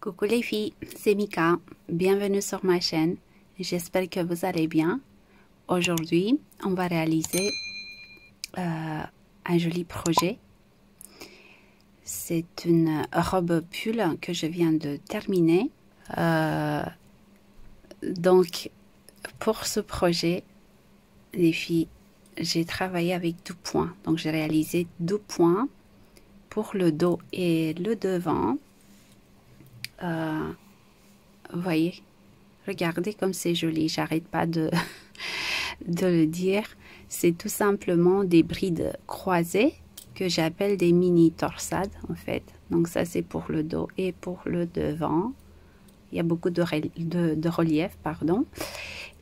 Coucou les filles, c'est Mika, bienvenue sur ma chaîne, j'espère que vous allez bien. Aujourd'hui, on va réaliser un joli projet. C'est une robe pull que je viens de terminer. Donc, pour ce projet, les filles, j'ai travaillé avec 2 points. Donc, j'ai réalisé 2 points pour le dos et le devant. Vous voyez, regardez comme c'est joli, j'arrête pas de le dire. C'est tout simplement des brides croisées que j'appelle des mini torsades en fait. Donc ça c'est pour le dos et pour le devant. Il y a beaucoup de relief, pardon.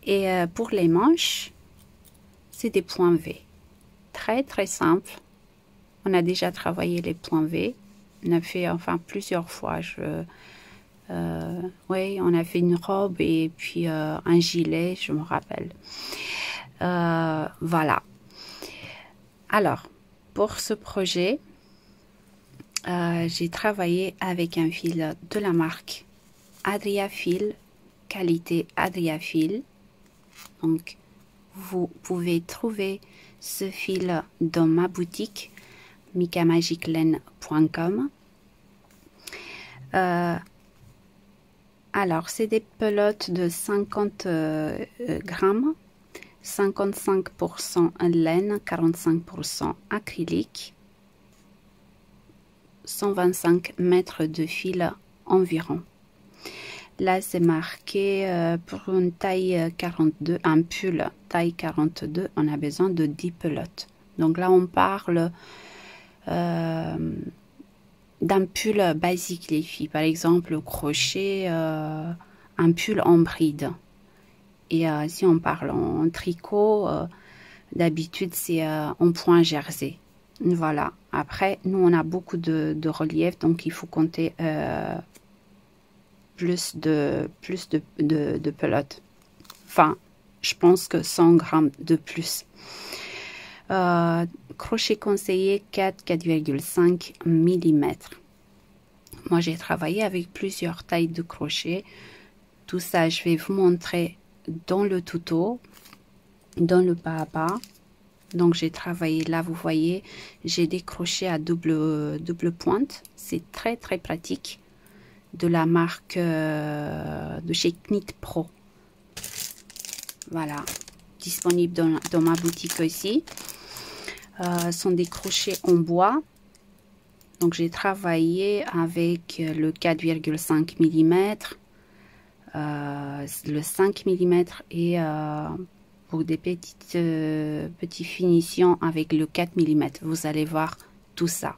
Et pour les manches, c'est des points V. Très très simple. On a déjà travaillé les points V. On a fait enfin plusieurs fois. Oui, on a fait une robe et puis un gilet, je me rappelle. Voilà. Alors, pour ce projet, j'ai travaillé avec un fil de la marque Adriafil, qualité Adriafil. Donc, vous pouvez trouver ce fil dans ma boutique mikamagiclaine.com. Alors, c'est des pelotes de 50 grammes, 55% laine, 45% acrylique, 125 mètres de fil environ. Là, c'est marqué pour une taille 42, un pull taille 42, on a besoin de 10 pelotes. Donc là, on parle d'un pull basique, les filles. Par exemple, le crochet, un pull en bride. Et si on parle en tricot, d'habitude, c'est en point jersey. Voilà. Après, nous, on a beaucoup de relief, donc il faut compter plus de pelotes. Enfin, je pense que 100 grammes de plus. Crochet conseillé 4,5 mm. Moi, j'ai travaillé avec plusieurs tailles de crochet. Tout ça, je vais vous montrer dans le tuto, dans le pas à pas. Donc, j'ai travaillé là, vous voyez, j'ai des crochets à double pointe. C'est très, très pratique. De la marque de chez Knit Pro. Voilà. Disponible dans ma boutique aussi. Sont des crochets en bois. Donc j'ai travaillé avec le 4,5 mm, le 5 mm et pour des petites finitions avec le 4 mm. Vous allez voir tout ça.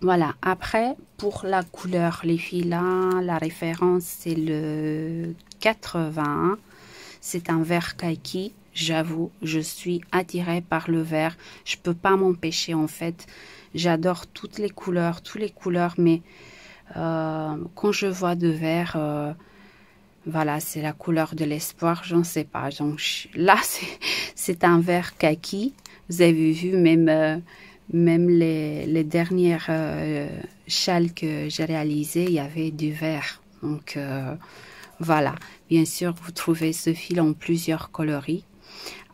Voilà. Après, pour la couleur, les filles, là, la référence c'est le 81. C'est un vert kaki. J'avoue, je suis attirée par le vert. Je peux pas m'empêcher en fait. J'adore toutes les couleurs, mais quand je vois de vert, voilà, c'est la couleur de l'espoir. J'en sais pas. Donc là, c'est un vert kaki. Vous avez vu même les dernières châles que j'ai réalisées, il y avait du vert. Donc voilà. Bien sûr, vous trouvez ce fil en plusieurs coloris.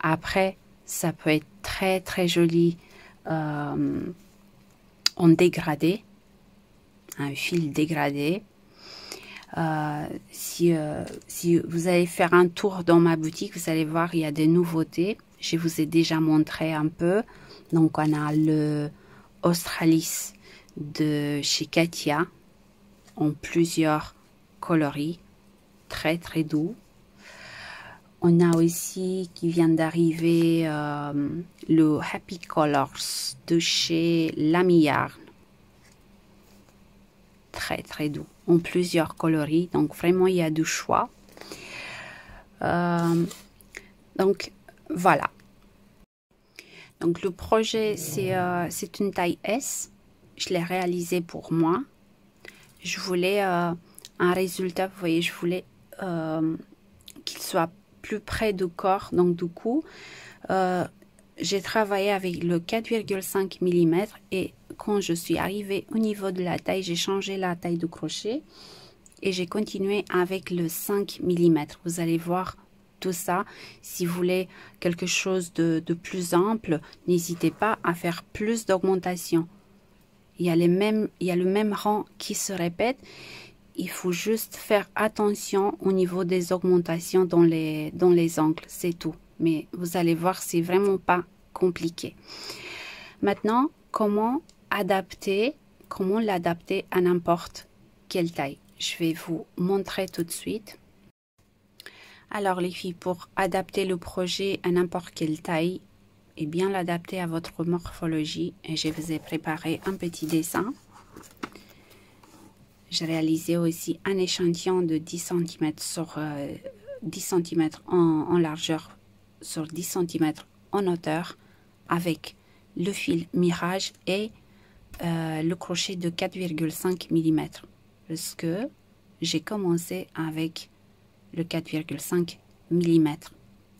Après, ça peut être très très joli en dégradé, un fil dégradé. Si vous allez faire un tour dans ma boutique, vous allez voir, il y a des nouveautés. Je vous ai déjà montré un peu. Donc, on a le Australis de chez Katia en plusieurs coloris, très très doux. On a aussi qui vient d'arriver le Happy Colors de chez Lamy Yarn. Très très doux, en plusieurs coloris, donc vraiment il y a du choix. Donc voilà. Donc le projet c'est une taille S. Je l'ai réalisé pour moi. Je voulais un résultat, vous voyez, je voulais qu'il soit plus près du corps, donc du coup j'ai travaillé avec le 4,5 mm et quand je suis arrivée au niveau de la taille, j'ai changé la taille de crochet et j'ai continué avec le 5 mm. Vous allez voir tout ça. Si vous voulez quelque chose de plus ample, n'hésitez pas à faire plus d'augmentation. Il y a le même rang qui se répète. Il faut juste faire attention au niveau des augmentations dans les angles, c'est tout. Mais vous allez voir, c'est vraiment pas compliqué. Maintenant, comment l'adapter à n'importe quelle taille? Je vais vous montrer tout de suite. Alors les filles, pour adapter le projet à n'importe quelle taille et bien l'adapter à votre morphologie, et je vous ai préparé un petit dessin. J'ai réalisé aussi un échantillon de 10 cm sur 10 cm en largeur sur 10 cm en hauteur avec le fil mirage et le crochet de 4,5 mm. Parce que j'ai commencé avec le 4,5 mm.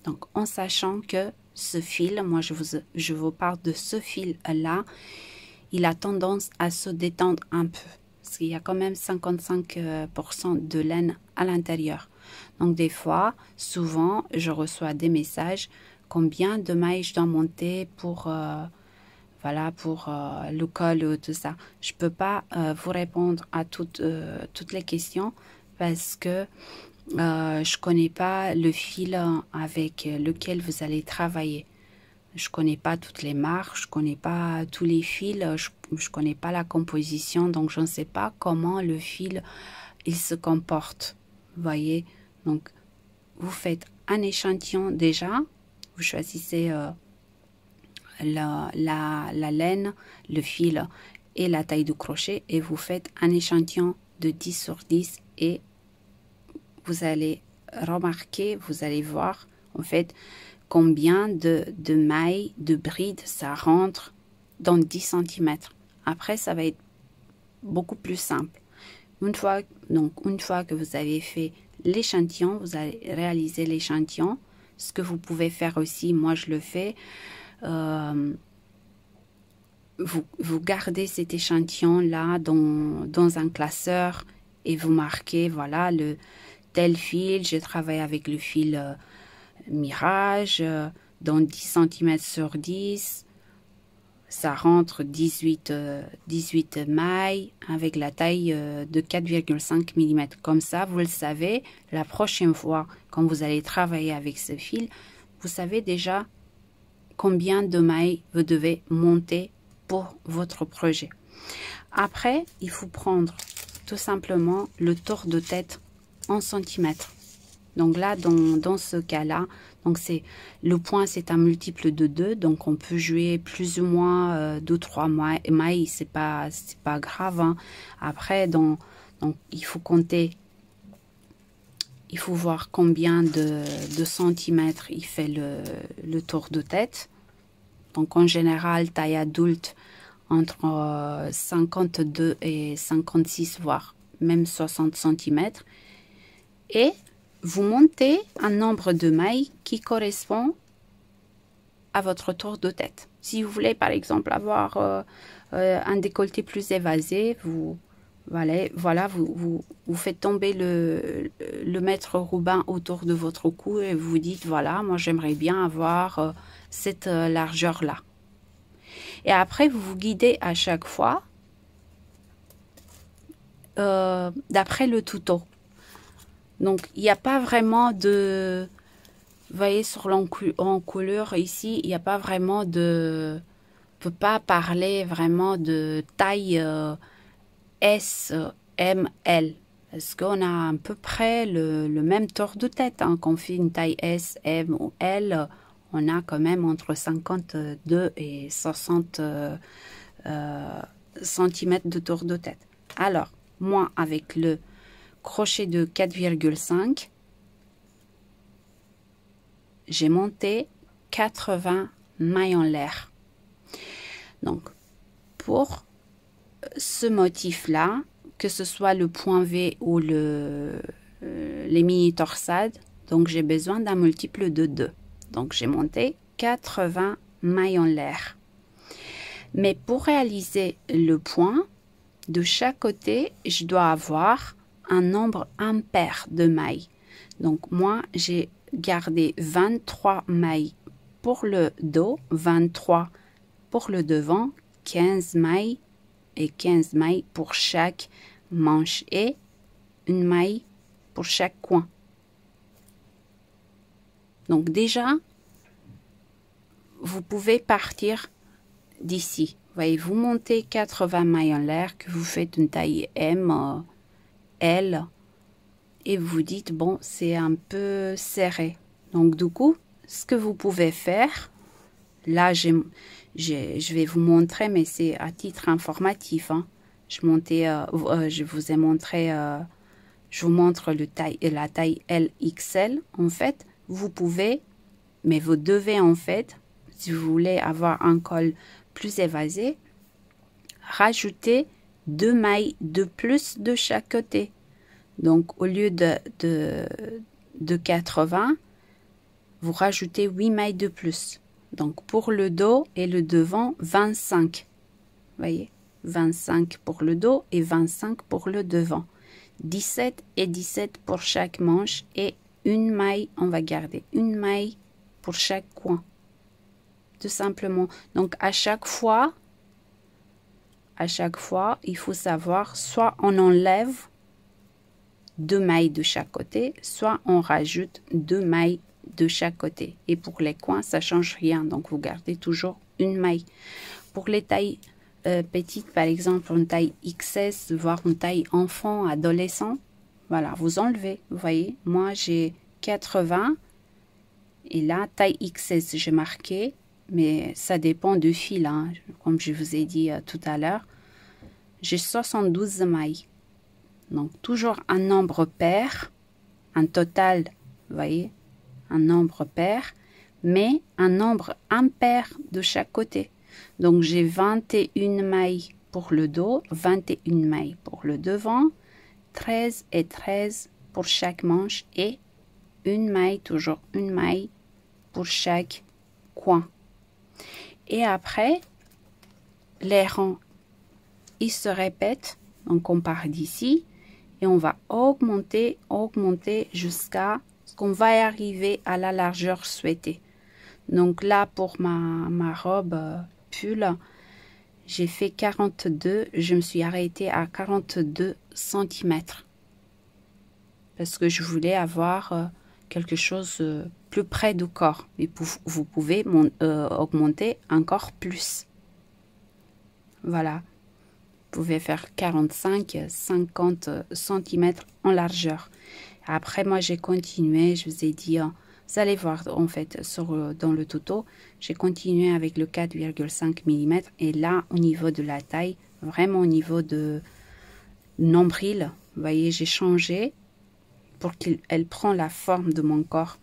Donc en sachant que ce fil, moi je vous parle de ce fil là, il a tendance à se détendre un peu. Parce qu'il y a quand même 55% de laine à l'intérieur. Donc des fois, souvent, je reçois des messages combien de mailles je dois monter pour voilà, pour le col, tout ça. Je peux pas vous répondre à toutes les questions parce que je connais pas le fil avec lequel vous allez travailler. Je connais pas toutes les marques, je connais pas tous les fils, je connais pas la composition, donc je ne sais pas comment le fil il se comporte. Vous voyez, donc vous faites un échantillon déjà, vous choisissez la laine, le fil et la taille de crochet et vous faites un échantillon de 10 sur 10 et vous allez remarquer, vous allez voir en fait combien de mailles, de brides ça rentre dans 10 cm. Après, ça va être beaucoup plus simple. Une fois que vous avez fait l'échantillon, vous allez réaliser l'échantillon. Ce que vous pouvez faire aussi, moi je le fais, vous gardez cet échantillon-là dans un classeur et vous marquez, voilà, le tel fil, je travaille avec le fil mirage, dans 10 cm sur 10, ça rentre 18 mailles avec la taille de 4,5 mm. Comme ça, vous le savez, la prochaine fois, quand vous allez travailler avec ce fil, vous savez déjà combien de mailles vous devez monter pour votre projet. Après, il faut prendre tout simplement le tour de tête en centimètres. Donc là, dans ce cas-là, donc c'est le point, c'est un multiple de 2, donc on peut jouer plus ou moins 2-3 mailles, c'est pas grave. Hein. Après, donc il faut compter, il faut voir combien de centimètres il fait le tour de tête. Donc en général, taille adulte entre 52 et 56, voire même 60 cm. Et vous montez un nombre de mailles qui correspond à votre tour de tête. Si vous voulez par exemple avoir un décolleté plus évasé, vous faites tomber le mètre Robin autour de votre cou et vous dites voilà, moi j'aimerais bien avoir cette largeur là. Et après vous vous guidez à chaque fois d'après le tuto. Donc, il n'y a pas vraiment de... Vous voyez, sur l'encouleur ici, il n'y a pas vraiment de... On ne peut pas parler vraiment de taille S, M, L. Parce qu'on a à peu près le même tour de tête. Hein. Quand on fait une taille S, M ou L, on a quand même entre 52 et 60 cm de tour de tête. Alors, moi, avec le crochet de 4,5, j'ai monté 80 mailles en l'air. Donc, pour ce motif-là, que ce soit le point V ou les mini torsades, donc j'ai besoin d'un multiple de 2. Donc, j'ai monté 80 mailles en l'air. Mais pour réaliser le point, de chaque côté, je dois avoir un nombre impair de mailles. Donc moi, j'ai gardé 23 mailles pour le dos, 23 pour le devant, 15 mailles et 15 mailles pour chaque manche et une maille pour chaque coin. Donc déjà, vous pouvez partir d'ici. Voyez, vous montez 80 mailles en l'air, que vous faites une taille M, L, et vous dites, bon, c'est un peu serré. Donc du coup, ce que vous pouvez faire, là, je vais vous montrer, mais c'est à titre informatif. Hein. Je vous ai montré, je vous montre la taille LXL. En fait, vous pouvez, mais vous devez en fait, si vous voulez avoir un col plus évasé, rajouter 2 mailles de plus de chaque côté. Donc, au lieu de 80, vous rajoutez 8 mailles de plus. Donc, pour le dos et le devant, 25. Voyez, 25 pour le dos et 25 pour le devant. 17 et 17 pour chaque manche et une maille, on va garder une maille pour chaque coin. Tout simplement. Donc, à chaque fois, il faut savoir, soit on enlève 2 mailles de chaque côté, soit on rajoute 2 mailles de chaque côté. Et pour les coins, ça change rien. Donc, vous gardez toujours une maille. Pour les tailles petites, par exemple, une taille XS, voire une taille enfant, adolescent, voilà, vous enlevez. Vous voyez, moi, j'ai 80. Et là, taille XS, j'ai marqué. Mais ça dépend du fil, hein. Comme je vous ai dit tout à l'heure. J'ai 72 mailles. Donc, toujours un nombre pair, un total, vous voyez, un nombre pair, mais un nombre impair de chaque côté. Donc, j'ai 21 mailles pour le dos, 21 mailles pour le devant, 13 et 13 pour chaque manche et une maille, toujours une maille pour chaque coin. Et après, les rangs, ils se répètent. Donc, on part d'ici et on va augmenter jusqu'à ce qu'on va arriver à la largeur souhaitée. Donc là, pour ma robe pull, j'ai fait 42. Je me suis arrêtée à 42 cm. Parce que je voulais avoir quelque chose plus près du corps. Et vous pouvez augmenter encore plus. Voilà. Vous pouvez faire 45-50 cm en largeur. Après, moi, j'ai continué. Je vous ai dit, vous allez voir, en fait, dans le tuto, j'ai continué avec le 4,5 mm. Et là, au niveau de la taille, vraiment au niveau de nombril, vous voyez, j'ai changé pour qu'elle prenne la forme de mon corps.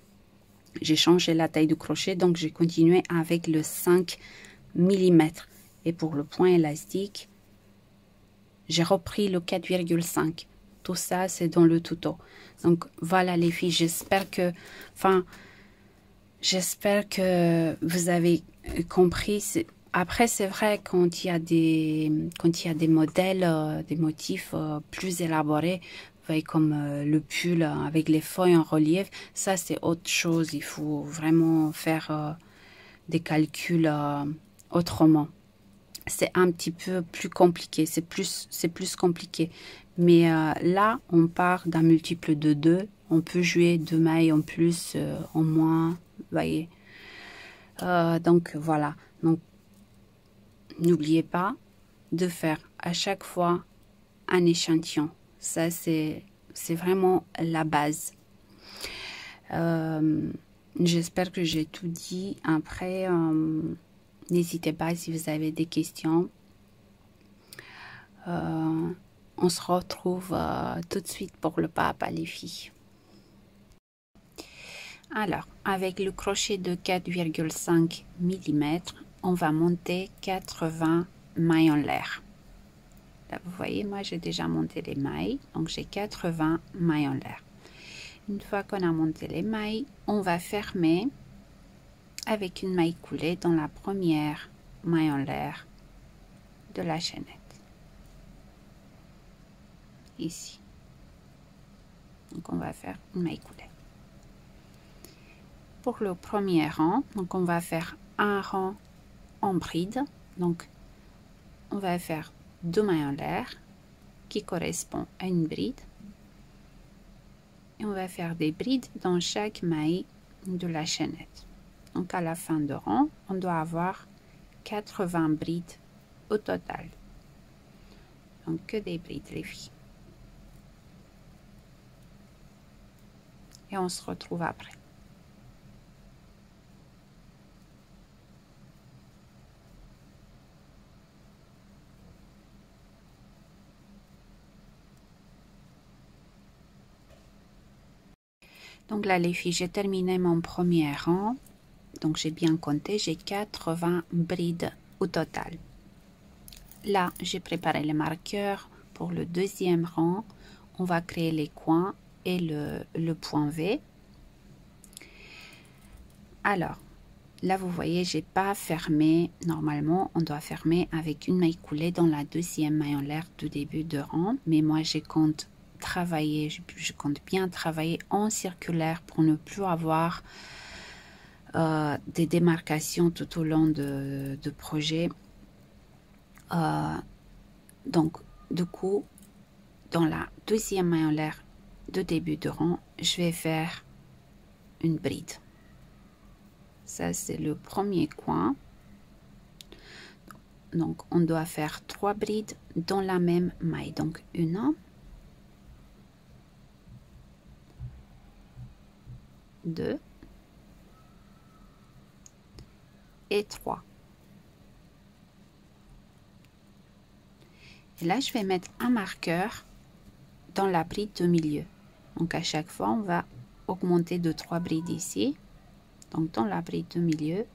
J'ai changé la taille du crochet, donc j'ai continué avec le 5 mm. Et pour le point élastique, j'ai repris le 4,5. Tout ça, c'est dans le tuto. Donc, voilà les filles, j'espère que vous avez compris. Après, c'est vrai, quand il y a des modèles, des motifs plus élaborés, vous voyez, comme le pull avec les feuilles en relief, ça, c'est autre chose. Il faut vraiment faire des calculs autrement. C'est un petit peu plus compliqué, c'est plus compliqué. Mais là, on part d'un multiple de 2. On peut jouer 2 mailles en plus, en moins, vous voyez. Donc, voilà. Donc, n'oubliez pas de faire à chaque fois un échantillon. Ça, c'est vraiment la base. J'espère que j'ai tout dit. Après, n'hésitez pas si vous avez des questions. On se retrouve tout de suite pour le pas à pas, les filles. Alors, avec le crochet de 4,5 mm, on va monter 80 mailles en l'air. Là, vous voyez, moi, j'ai déjà monté les mailles. Donc, j'ai 80 mailles en l'air. Une fois qu'on a monté les mailles, on va fermer avec une maille coulée dans la première maille en l'air de la chaînette. Ici. Donc on va faire une maille coulée. Pour le premier rang, donc on va faire un rang en bride. Donc on va faire 2 mailles en l'air qui correspond à une bride. Et on va faire des brides dans chaque maille de la chaînette. Donc à la fin de rang, on doit avoir 80 brides au total. Donc que des brides les filles. Et on se retrouve après. Donc là les filles, j'ai terminé mon premier rang. Donc j'ai bien compté, j'ai 80 brides au total. Là, j'ai préparé les marqueurs pour le deuxième rang. On va créer les coins et le point V. Alors, là vous voyez, j'ai pas fermé. Normalement, on doit fermer avec une maille coulée dans la deuxième maille en l'air du début de rang. Mais moi, je compte travailler, je compte bien travailler en circulaire pour ne plus avoir des démarcations tout au long de projet. Donc, du coup, dans la deuxième maille en l'air de début de rang, je vais faire une bride. Ça, c'est le premier coin. Donc, on doit faire 3 brides dans la même maille. Donc, 1, 2 et 3. Et là, je vais mettre un marqueur dans la bride de milieu. Donc, à chaque fois, on va augmenter de 3 brides ici. Donc, dans la bride de milieu,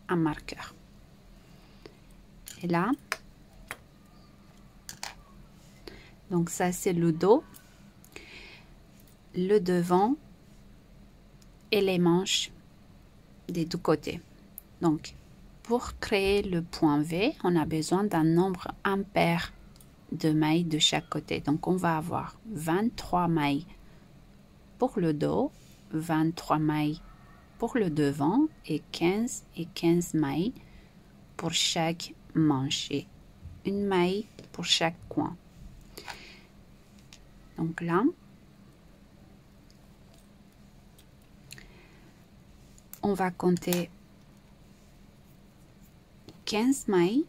un marqueur. Et là, donc ça, c'est le dos, le devant et les manches des deux côtés. Donc, pour créer le point V, on a besoin d'un nombre impair de mailles de chaque côté. Donc, on va avoir 23 mailles pour le dos, 23 mailles pour le devant et 15 mailles pour chaque manche et une maille pour chaque coin. Donc là, on va compter 15 mailles.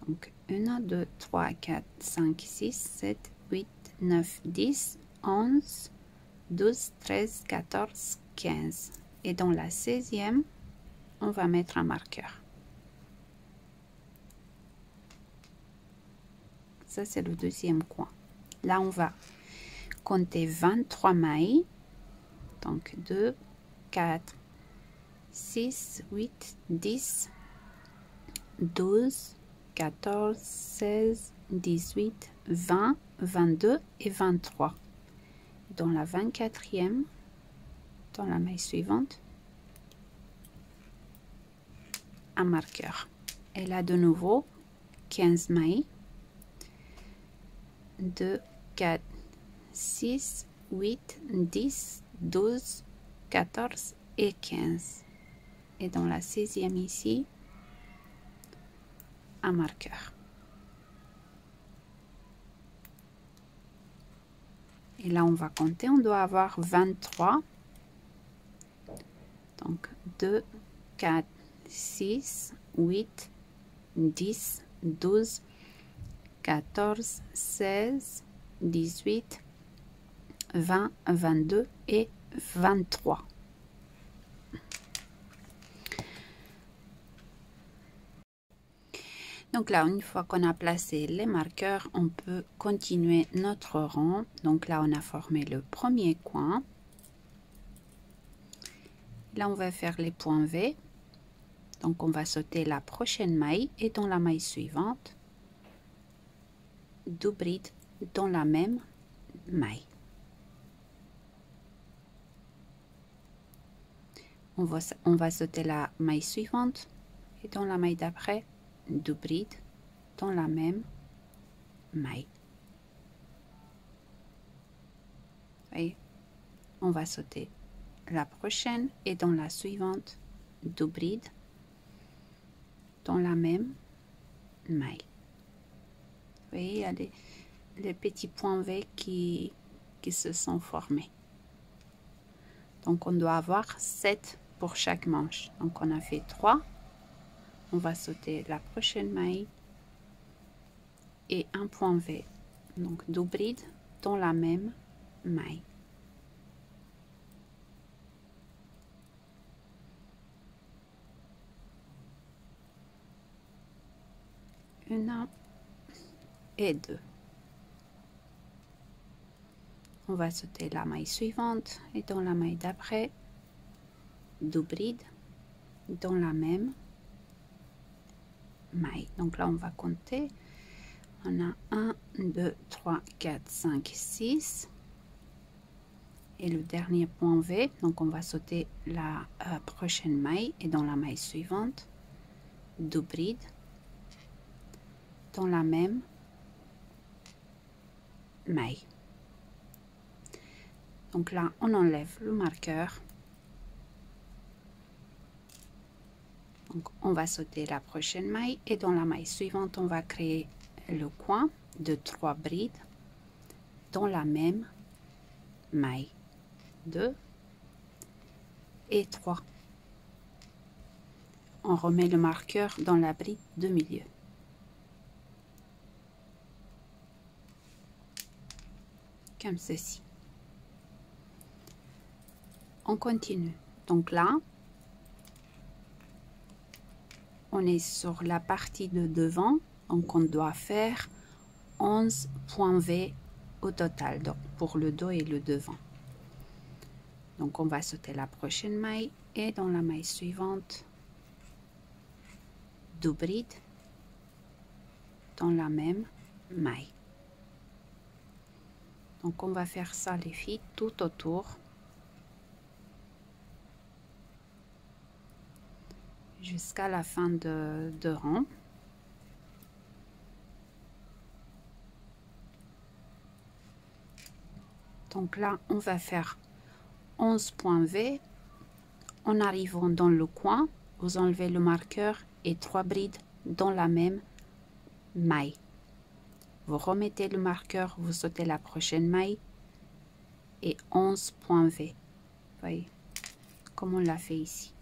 Donc 1, 2, 3, 4, 5, 6, 7, 8, 9, 10, 11, 12, 13, 14, 15. Et dans la 16e, on va mettre un marqueur. Ça, c'est le deuxième coin. Là, on va compter 23 mailles. Donc 2, 4, 6, 8, 10, 12, 14, 16, 18, 20, 22 et 23. Dans la 24e, dans la maille suivante, un marqueur. Et là, de nouveau, 15 mailles. 2, 4, 6, 8, 10, 12, 14 et 15. Et dans la 16e ici, un marqueur. Et là, on va compter, on doit avoir 23. Donc 2, 4, 6, 8, 10, 12, 14, 16, 18, 20, 22 et 23. Donc là, une fois qu'on a placé les marqueurs, on peut continuer notre rang. Donc là, on a formé le premier coin. Là, on va faire les points V. Donc, on va sauter la prochaine maille et dans la maille suivante, 2 brides dans la même maille. On va sauter la maille suivante et dans la maille d'après, 2 brides dans la même maille. Voyez, on va sauter la prochaine et dans la suivante, 2 brides dans la même maille. Vous voyez, il y a les petits points V qui se sont formés. Donc on doit avoir 7 pour chaque manche. Donc on a fait 3. On va sauter la prochaine maille et un point V. Donc 2 brides dans la même maille. Une et 2. On va sauter la maille suivante et dans la maille d'après, 2 brides dans la même maille. Donc là, on va compter. On a 1, 2, 3, 4, 5, 6. Et le dernier point V, donc on va sauter la prochaine maille et dans la maille suivante, 2 brides dans la même maille. Donc là, on enlève le marqueur. Donc on va sauter la prochaine maille et dans la maille suivante, on va créer le coin de 3 brides dans la même maille. 2 et 3. On remet le marqueur dans la bride de milieu. Comme ceci. On continue. Donc là, on est sur la partie de devant, donc on doit faire 11 points V au total, donc pour le dos et le devant. Donc on va sauter la prochaine maille et dans la maille suivante, 2 brides dans la même maille. Donc on va faire ça les filles tout autour. Jusqu'à la fin de rang. Donc là, on va faire 11 points V. En arrivant dans le coin, vous enlevez le marqueur et 3 brides dans la même maille. Vous remettez le marqueur, vous sautez la prochaine maille et 11 points V. Vous voyez, comme on l'a fait ici.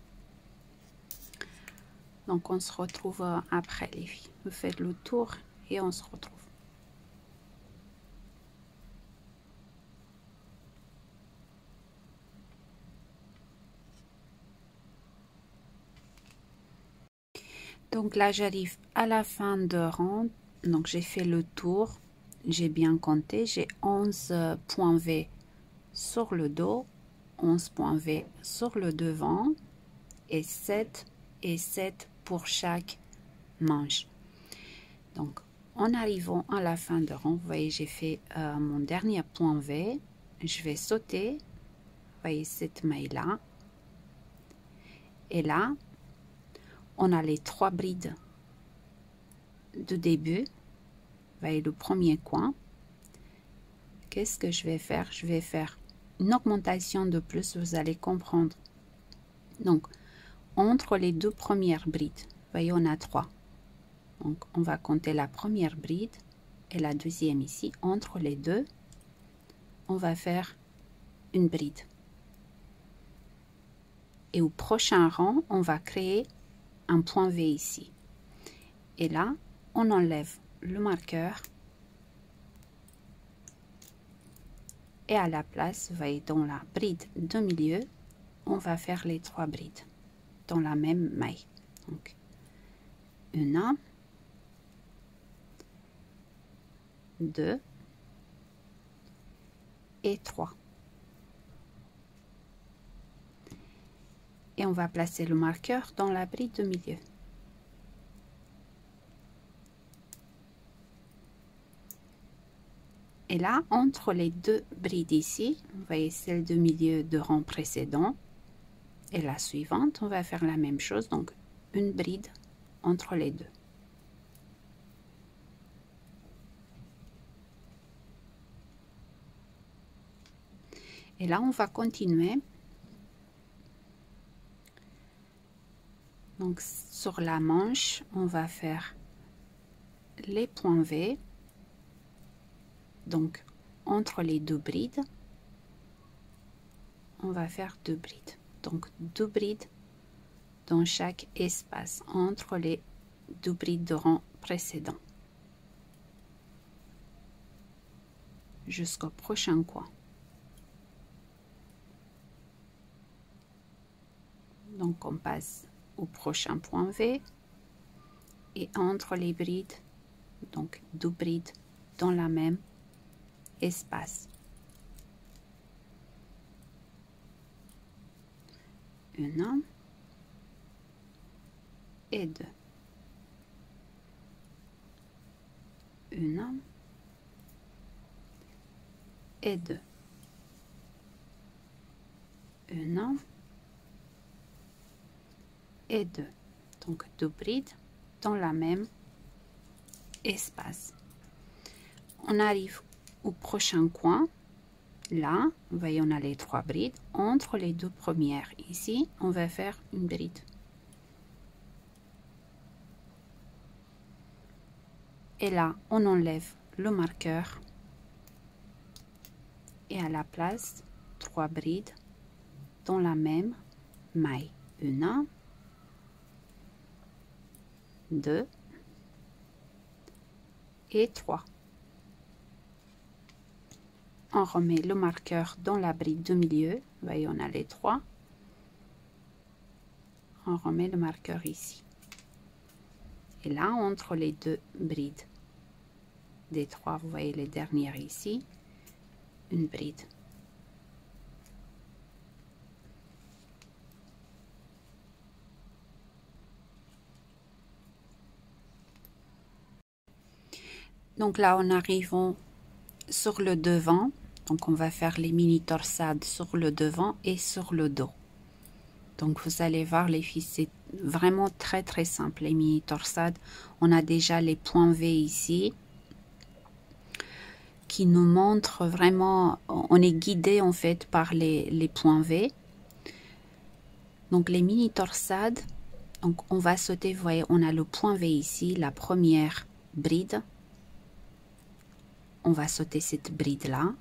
Donc on se retrouve après les filles. Vous faites le tour et on se retrouve. Donc là j'arrive à la fin de rang. Donc j'ai fait le tour. J'ai bien compté. J'ai 11 points V sur le dos. 11 points V sur le devant. Et 7 pour chaque manche. Donc en arrivant à la fin de rang, vous voyez j'ai fait mon dernier point V. Je vais sauter, vous voyez cette maille là, et là on a les 3 brides de début. Vous voyez le premier coin. Qu'est-ce que je vais faire? Je vais faire une augmentation de plus, vous allez comprendre. Donc entre les 2 premières brides, vous voyez on a 3. Donc on va compter la première bride et la deuxième ici. Entre les deux, on va faire une bride. Et au prochain rang, on va créer un point V ici. Et là, on enlève le marqueur. Et à la place, vous voyez, dans la bride de milieu, on va faire les 3 brides dans la même maille. Donc, une, 2 et 3. Et on va placer le marqueur dans la bride de milieu. Et là, entre les deux brides ici, vous voyez celle de milieu de rang précédent et la suivante, on va faire la même chose, donc une bride entre les deux. Et là, on va continuer. Donc, sur la manche, on va faire les points V. Donc, entre les deux brides, on va faire deux brides. Donc, deux brides dans chaque espace entre les deux brides de rang précédent. Jusqu'au prochain coin. Donc, on passe au prochain point V et entre les brides, donc deux brides dans la même espace. Une et deux. Une et deux. Une et deux. Donc deux brides dans la même espace. On arrive au prochain coin. Là, vous voyez, on a les trois brides. Entre les deux premières, ici, on va faire une bride. Et là, on enlève le marqueur. Et à la place, trois brides dans la même maille. Une, deux et trois. On remet le marqueur dans la bride de milieu. Vous voyez, on a les trois. On remet le marqueur ici. Et là, entre les deux brides des trois, vous voyez les dernières ici, une bride. Donc là, on arrive sur le devant. Donc on va faire les mini torsades sur le devant et sur le dos. Donc vous allez voir les filles, c'est vraiment très simple les mini torsades. On a déjà les points V ici qui nous montrent vraiment, on est guidé en fait par les points V. Donc les mini torsades, donc on va sauter, vous voyez, on a le point V ici, la première bride. On va sauter cette bride là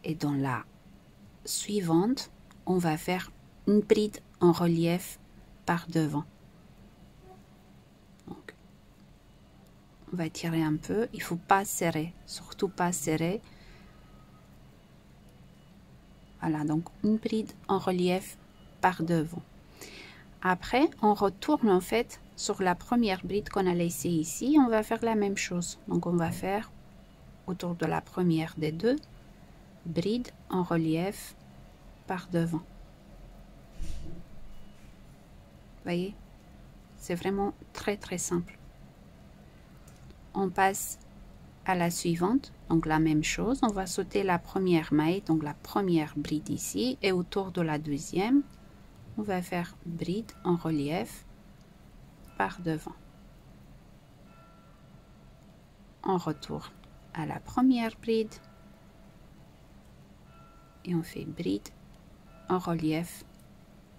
et dans la suivante, on va faire une bride en relief par devant. Donc, on va tirer un peu, il faut pas serrer, surtout pas serrer. Voilà, donc une bride en relief par devant. Après, on retourne en fait sur la première bride qu'on a laissée ici. On va faire la même chose. Donc, on va faire autour de la première des deux brides en relief par devant. Vous voyez, c'est vraiment très simple. On passe à la suivante, donc la même chose. On va sauter la première maille, donc la première bride ici, et autour de la deuxième, on va faire bride en relief par devant. On retourne à la première bride et on fait bride en relief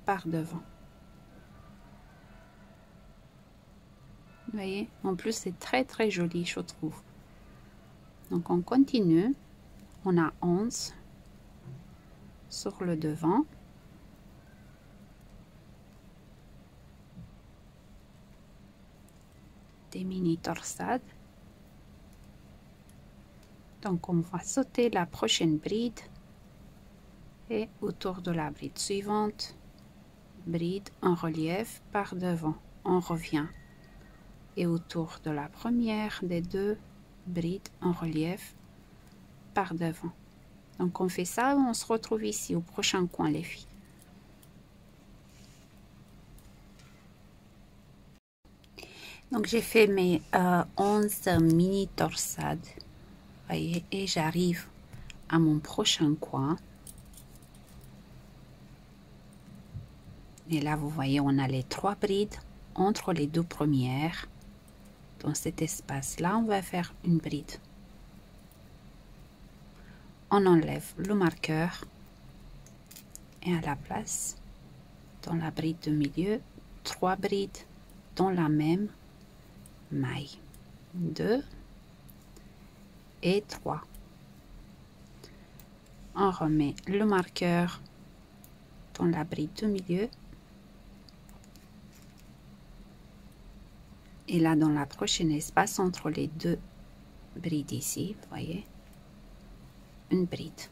par devant. Vous voyez, en plus c'est très joli, je trouve. Donc on continue. On a 11 sur le devant. Des mini torsades. Donc on va sauter la prochaine bride et autour de la bride suivante, bride en relief par devant. On revient et autour de la première des deux brides en relief par devant. Donc on fait ça, on se retrouve ici au prochain coin les filles. Donc j'ai fait mes 11 mini torsades. Vous voyez, et j'arrive à mon prochain coin. Et là, vous voyez, on a les 3 brides entre les 2 premières. Dans cet espace-là, on va faire une bride. On enlève le marqueur et à la place, dans la bride de milieu, 3 brides dans la même maille. 2 et 3. On remet le marqueur dans la bride de milieu. Et là, dans la prochaine espace entre les 2 brides ici, vous voyez, une bride.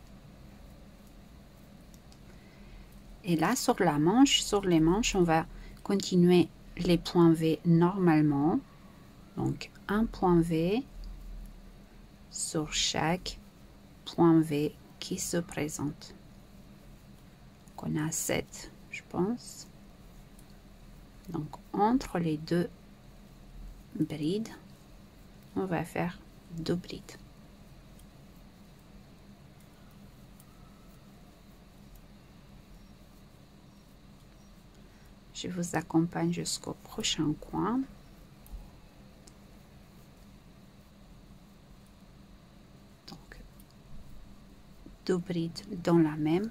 Et là, sur la manche, sur les manches, on va continuer les points V normalement. Donc, un point V sur chaque point V qui se présente. Donc, on a 7, je pense. Donc, entre les 2 brides, on va faire 2 brides. Je vous accompagne jusqu'au prochain coin. Donc, 2 brides dans la même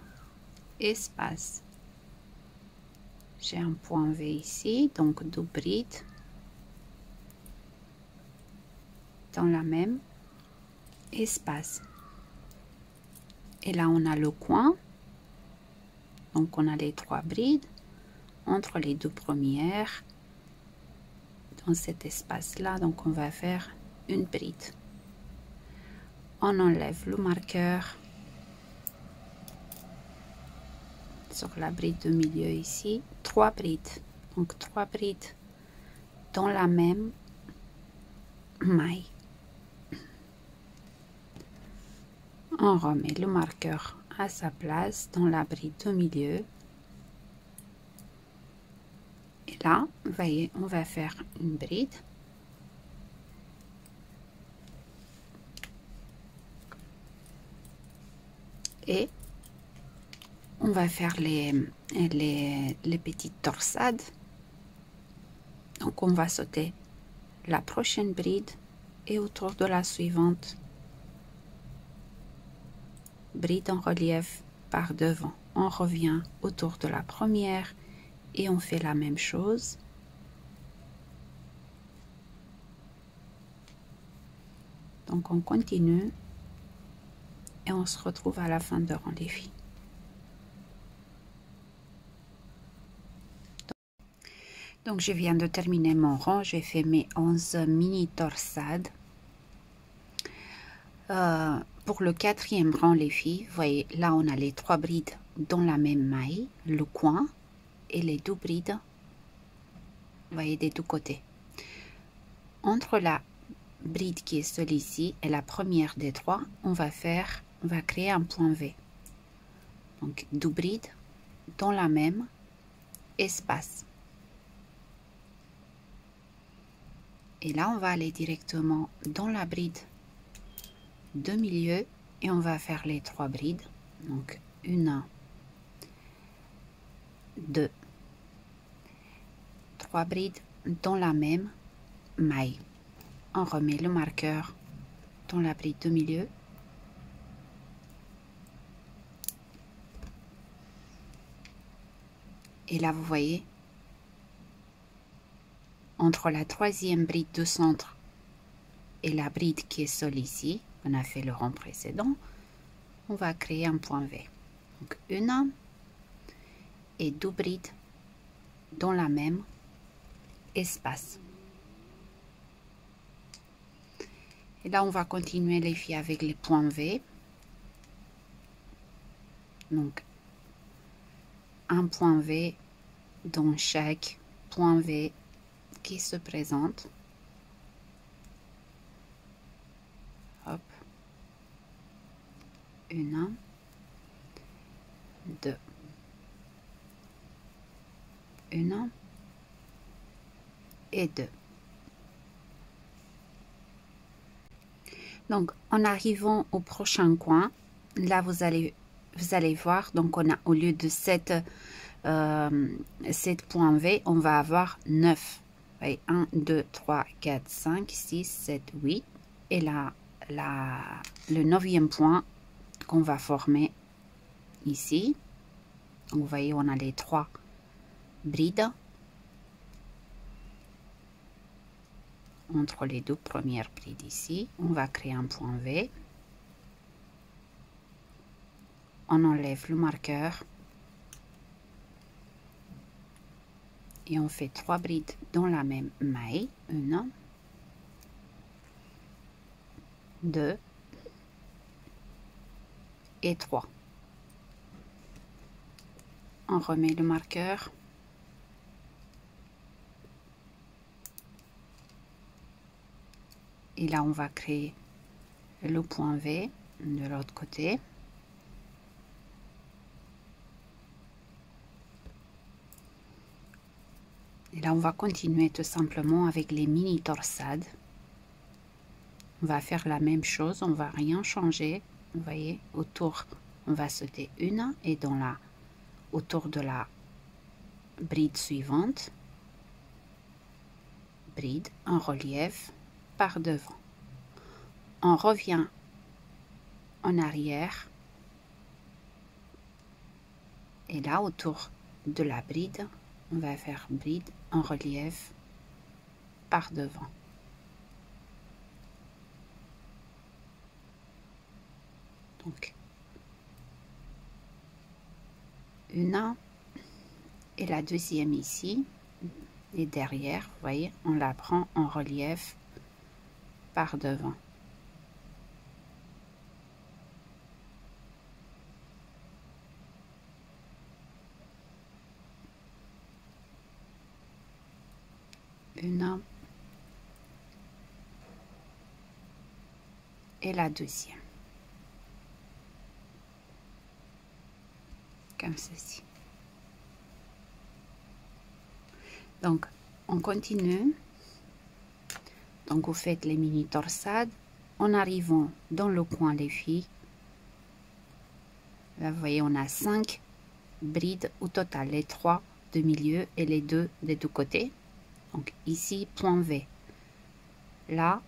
espace. J'ai un point V ici, donc 2 brides dans la même espace. Et là, on a le coin. Donc, on a les 3 brides entre les 2 premières dans cet espace-là. Donc, on va faire une bride. On enlève le marqueur sur la bride de milieu ici. 3 brides. Donc, 3 brides dans la même maille. On remet le marqueur à sa place dans la bride de milieu. Et là, vous voyez, on va faire une bride. Et on va faire les petites torsades. Donc, on va sauter la prochaine bride et autour de la suivante, bride en relief par devant. On revient autour de la première et on fait la même chose. Donc on continue et on se retrouve à la fin de rang les filles. Donc je viens de terminer mon rang, j'ai fait mes 11 mini torsades. Pour le 4e rang les filles, vous voyez là on a les 3 brides dans la même maille, le coin et les 2 brides, vous voyez, des 2 côtés. Entre la bride qui est celle-ci et la première des 3, on va créer un point V. Donc 2 brides dans la même espace. Et là, on va aller directement dans la bride de milieu et on va faire les 3 brides. Donc, 1, 2, 3 brides dans la même maille. On remet le marqueur dans la bride de milieu. Et là, vous voyez, entre la 3e bride de centre et la bride qui est seule ici, on a fait le rang précédent, on va créer un point V. Donc, 1 et 2 brides dans la même espace. Et là, on va continuer les filles avec les points V. Donc, un point V dans chaque point V qui se présente. Hop. 1, 2. 1 et 2. Donc, en arrivant au prochain coin, là, vous allez voir, donc on a au lieu de 7 points V, on va avoir 9. Vous voyez, 1, 2, 3, 4, 5, 6, 7, 8. Et là, le 9e point qu'on va former ici. Donc, vous voyez, on a les 3 brides entre les 2 premières brides ici. On va créer un point V. On enlève le marqueur et on fait 3 brides dans la même maille. 1, 2 et 3. On remet le marqueur. Et là, on va créer le point V de l'autre côté. Et là, on va continuer tout simplement avec les mini torsades. On va faire la même chose, on va rien changer. Vous voyez, autour, on va sauter une et autour de la bride suivante, bride en relief par devant. On revient en arrière et là, autour de la bride, on va faire bride en relief par devant. Donc, une et la deuxième ici, et derrière, vous voyez, on la prend en relief par devant. Une et la deuxième. Comme ceci. Donc, on continue. Donc, vous faites les mini torsades en arrivant dans le coin, les filles. Là, vous voyez, on a 5 brides au total, les 3 de milieu et les 2 des deux côtés. Donc, ici, point V. Là,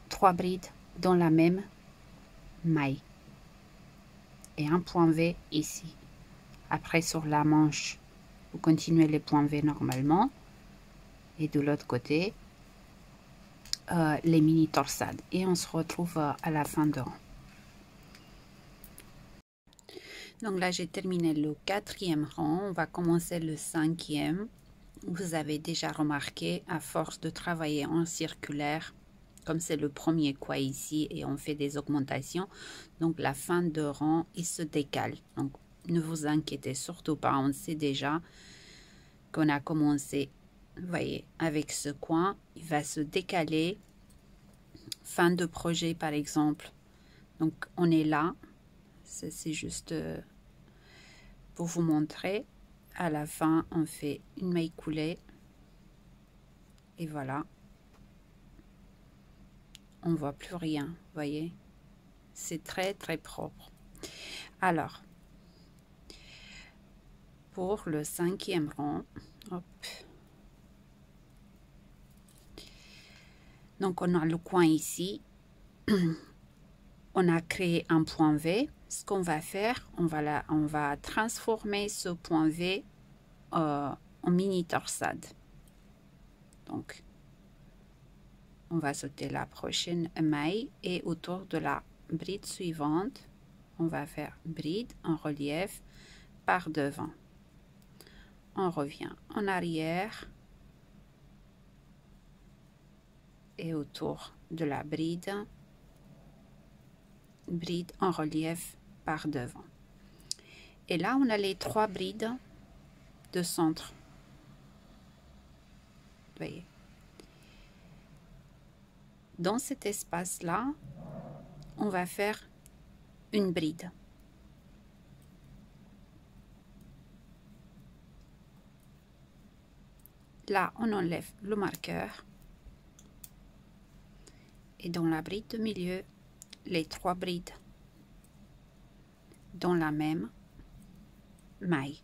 3 brides dans la même maille. Et un point V ici. Après, sur la manche, vous continuez les points V normalement. Et de l'autre côté, les mini torsades. Et on se retrouve à la fin de rang. Donc là, j'ai terminé le 4e rang. On va commencer le 5e. Vous avez déjà remarqué, à force de travailler en circulaire, comme c'est le premier coin ici et on fait des augmentations, donc la fin de rang, il se décale. Donc, ne vous inquiétez surtout pas, on sait déjà qu'on a commencé, vous voyez, avec ce coin, il va se décaler. Fin de projet, par exemple. Donc, on est là. C'est juste pour vous montrer. À la fin, on fait une maille coulée. Et voilà. On voit plus rien, vous voyez. C'est très, très propre. Alors, pour le 5e rang, hop. Donc, on a le coin ici. On a créé un point V. Ce qu'on va faire, on va transformer ce point V en mini torsade. Donc, on va sauter la prochaine maille et autour de la bride suivante, on va faire bride en relief par devant. On revient en arrière et autour de la bride en relief par devant. Et là, on a les 3 brides de centre. Vous voyez. Dans cet espace-là, on va faire une bride. Là, on enlève le marqueur. Et dans la bride de milieu, les 3 brides dans la même maille.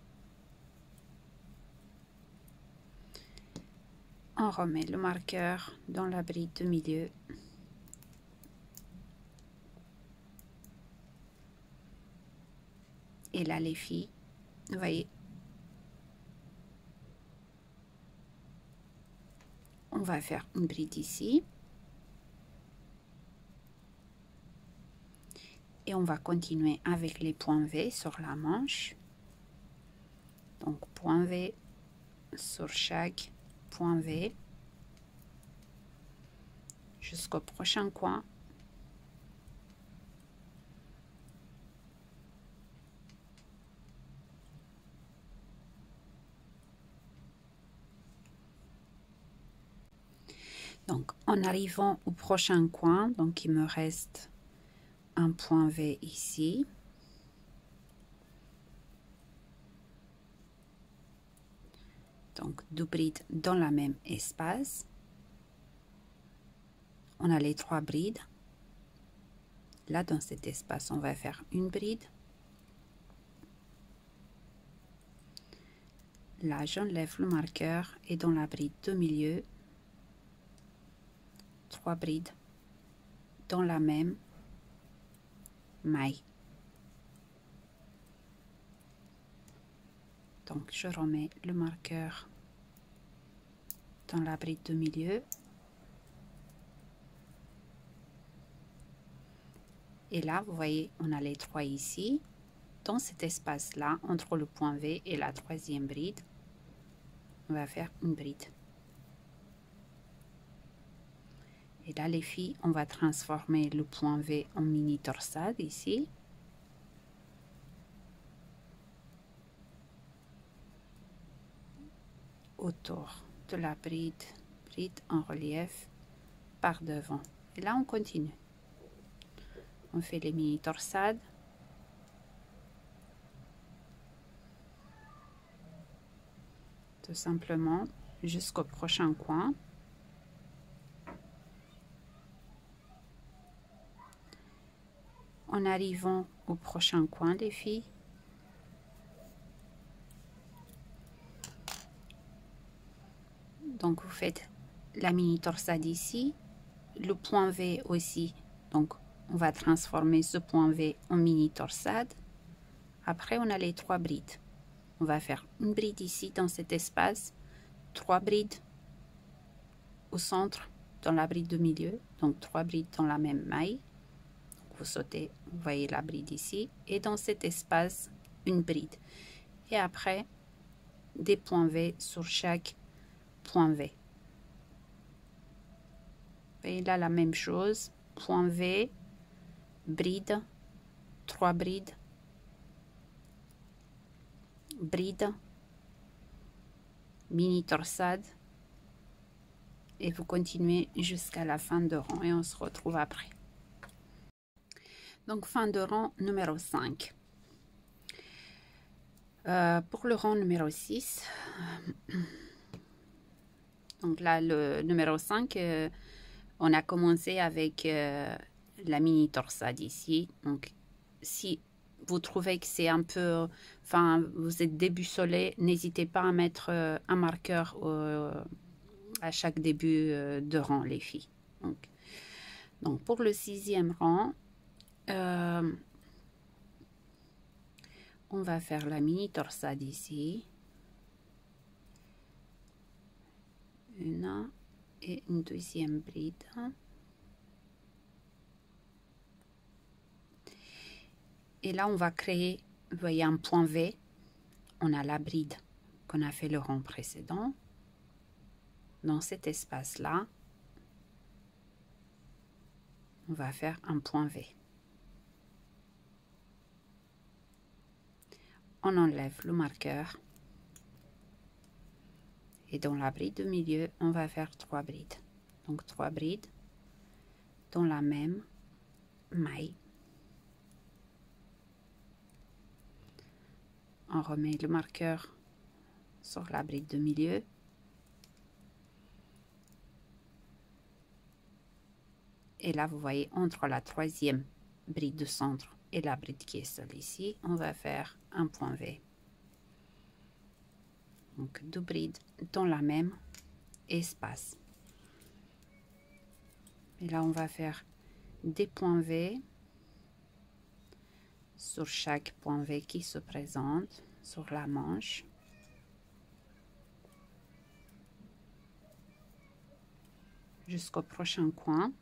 On remet le marqueur dans la bride de milieu. Et là, les filles, vous voyez, on va faire une bride ici. Et on va continuer avec les points V sur la manche. Donc, point V sur chaque point V jusqu'au prochain coin. Donc, en arrivant au prochain coin, donc il me reste un point V ici. Donc, 2 brides dans la même espace. On a les 3 brides. Là, dans cet espace, on va faire une bride. Là, j'enlève le marqueur et dans la bride de milieu, 3 brides dans la même maille. Donc, je remets le marqueur dans la bride de milieu. Et là, vous voyez, on a les 3 ici. Dans cet espace-là, entre le point V et la 3e bride, on va faire une bride. Et là, les filles, on va transformer le point V en mini torsade ici. Autour de la bride en relief par devant. Et là, on continue. On fait les mini torsades. Tout simplement jusqu'au prochain coin. En arrivant au prochain coin, les filles, donc vous faites la mini torsade ici, le point V aussi, donc on va transformer ce point V en mini torsade. Après, on a les 3 brides. On va faire une bride ici dans cet espace, 3 brides au centre dans la bride de milieu, donc 3 brides dans la même maille. Vous sautez, vous voyez la bride ici, et dans cet espace, une bride. Et après, des points V sur chaque point V. Et là, la même chose, point V, bride, 3 brides, bride, mini torsade, et vous continuez jusqu'à la fin de rang et on se retrouve après. Donc, fin de rang numéro 5. Pour le rang numéro 6, donc là, le numéro 5, on a commencé avec la mini torsade ici. Donc, si vous trouvez que c'est un peu, enfin, vous êtes déboussolé, n'hésitez pas à mettre un marqueur à chaque début de rang, les filles. Donc pour le 6e rang, on va faire la mini torsade ici. Une et une deuxième bride. Et là, on va créer, vous voyez, un point V. On a la bride qu'on a fait le rang précédent. Dans cet espace-là, on va faire un point V. On enlève le marqueur. Et dans la bride de milieu, on va faire 3 brides. Donc 3 brides dans la même maille. On remet le marqueur sur la bride de milieu. Et là, vous voyez, entre la troisième bride de centre et la bride qui est seule ici, on va faire un point V. Donc, 2 brides dans la même espace. Et là, on va faire des points V sur chaque point V qui se présente sur la manche. Jusqu'au prochain coin.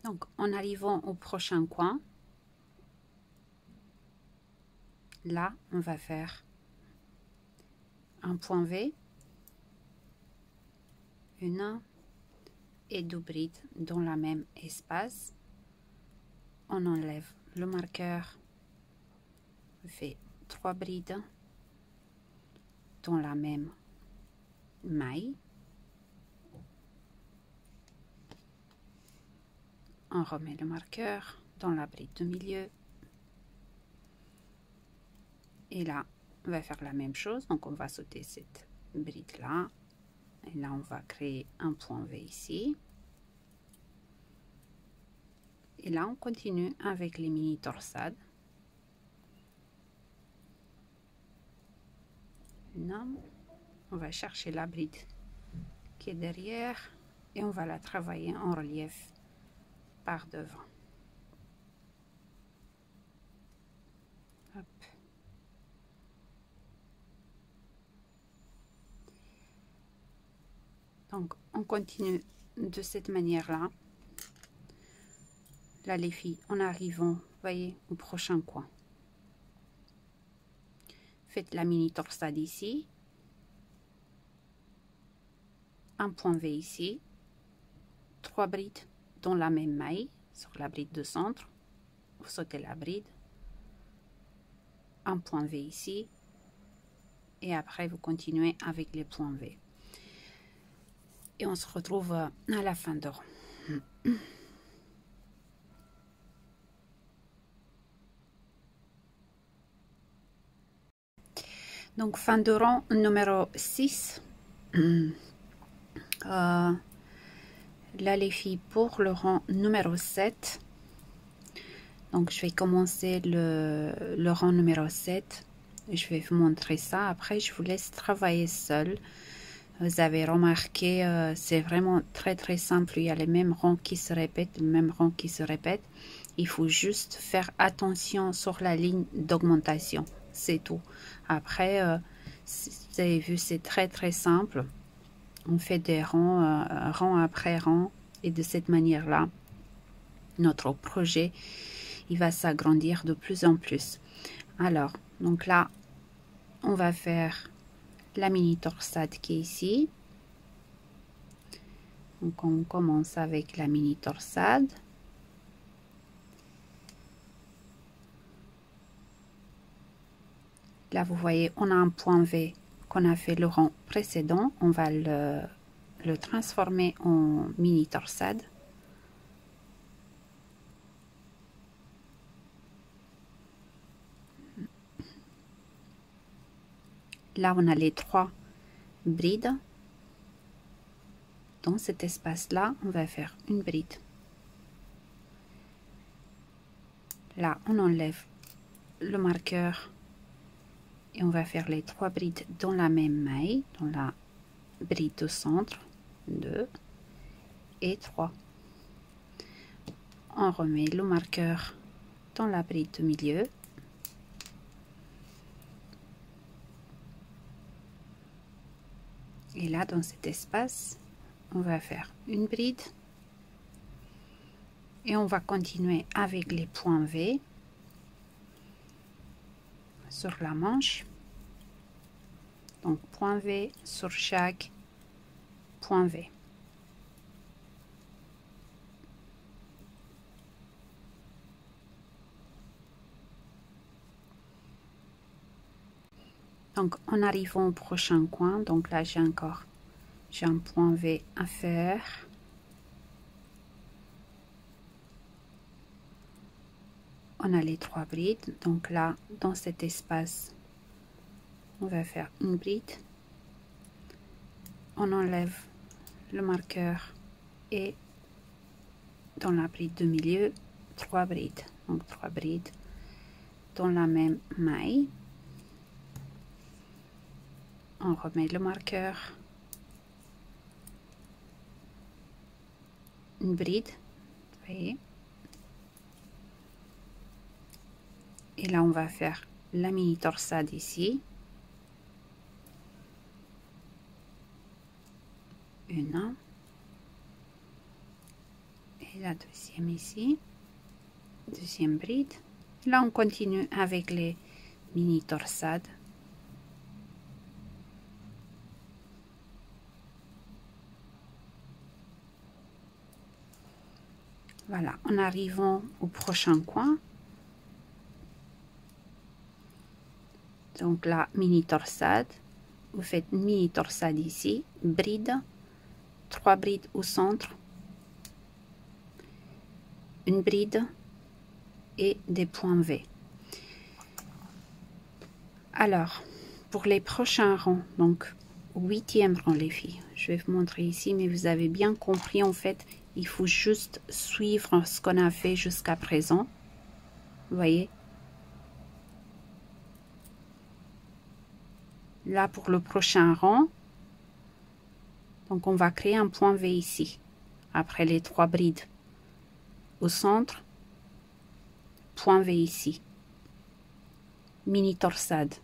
Donc, en arrivant au prochain coin, là, on va faire un point V, une et 2 brides dans la même espace. On enlève le marqueur, on fait 3 brides dans la même maille. On remet le marqueur dans la bride de milieu. Et là, on va faire la même chose. Donc, on va sauter cette bride-là. Et là, on va créer un point V ici. Et là, on continue avec les mini torsades. Non, on va chercher la bride qui est derrière et on va la travailler en relief par devant. Hop. Donc, on continue de cette manière-là. Là, les filles, en arrivant, voyez, au prochain coin. Faites la mini torsade ici. Un point V ici. 3 brides dans la même maille, sur la bride de centre. Vous sautez la bride. Un point V ici. Et après, vous continuez avec les points V. Et on se retrouve à la fin de rang. Donc, fin de rang numéro 6. Là, les filles, pour le rang numéro 7. Donc, je vais commencer le rang numéro 7. Je vais vous montrer ça. Après, je vous laisse travailler seul. Vous avez remarqué, c'est vraiment très très simple. Il y a les mêmes rangs qui se répètent, les mêmes rangs qui se répètent. Il faut juste faire attention sur la ligne d'augmentation. C'est tout. Après, vous avez vu, c'est très très simple. On fait des rangs, rang après rang. Et de cette manière-là, notre projet, il va s'agrandir de plus en plus. Alors, donc là, on va faire la mini torsade qui est ici. Donc, on commence avec la mini torsade. Là, vous voyez, on a un point V qu'on a fait le rang précédent. On va le transformer en mini torsade. Là, on a les 3 brides. Dans cet espace-là, on va faire une bride. Là, on enlève le marqueur et on va faire les 3 brides dans la même maille, dans la bride au centre, 2 et 3. On remet le marqueur dans la bride de milieu. Et là, dans cet espace, on va faire une bride. Et on va continuer avec les points V sur la manche. Donc, point V sur chaque point V. Donc, en arrivant au prochain coin, donc là, j'ai un point V à faire. on a les 3 brides. Donc là, dans cet espace, on va faire une bride. On enlève le marqueur et dans la bride de milieu, 3 brides. Donc 3 brides dans la même maille. On remet le marqueur, une bride, vous voyez. Et là, on va faire la mini torsade ici. Une. Et la deuxième ici. Deuxième bride. Là, on continue avec les mini torsades. Voilà, en arrivant au prochain coin. Donc la mini torsade, vous faites une mini torsade ici, bride, 3 brides au centre, une bride et des points V. Alors, pour les prochains rangs, donc 8e rang les filles, je vais vous montrer ici, mais vous avez bien compris en fait, il faut juste suivre ce qu'on a fait jusqu'à présent. Vous voyez? Là, pour le prochain rang, donc on va créer un point V ici, après les 3 brides. Au centre, point V ici. Mini torsade.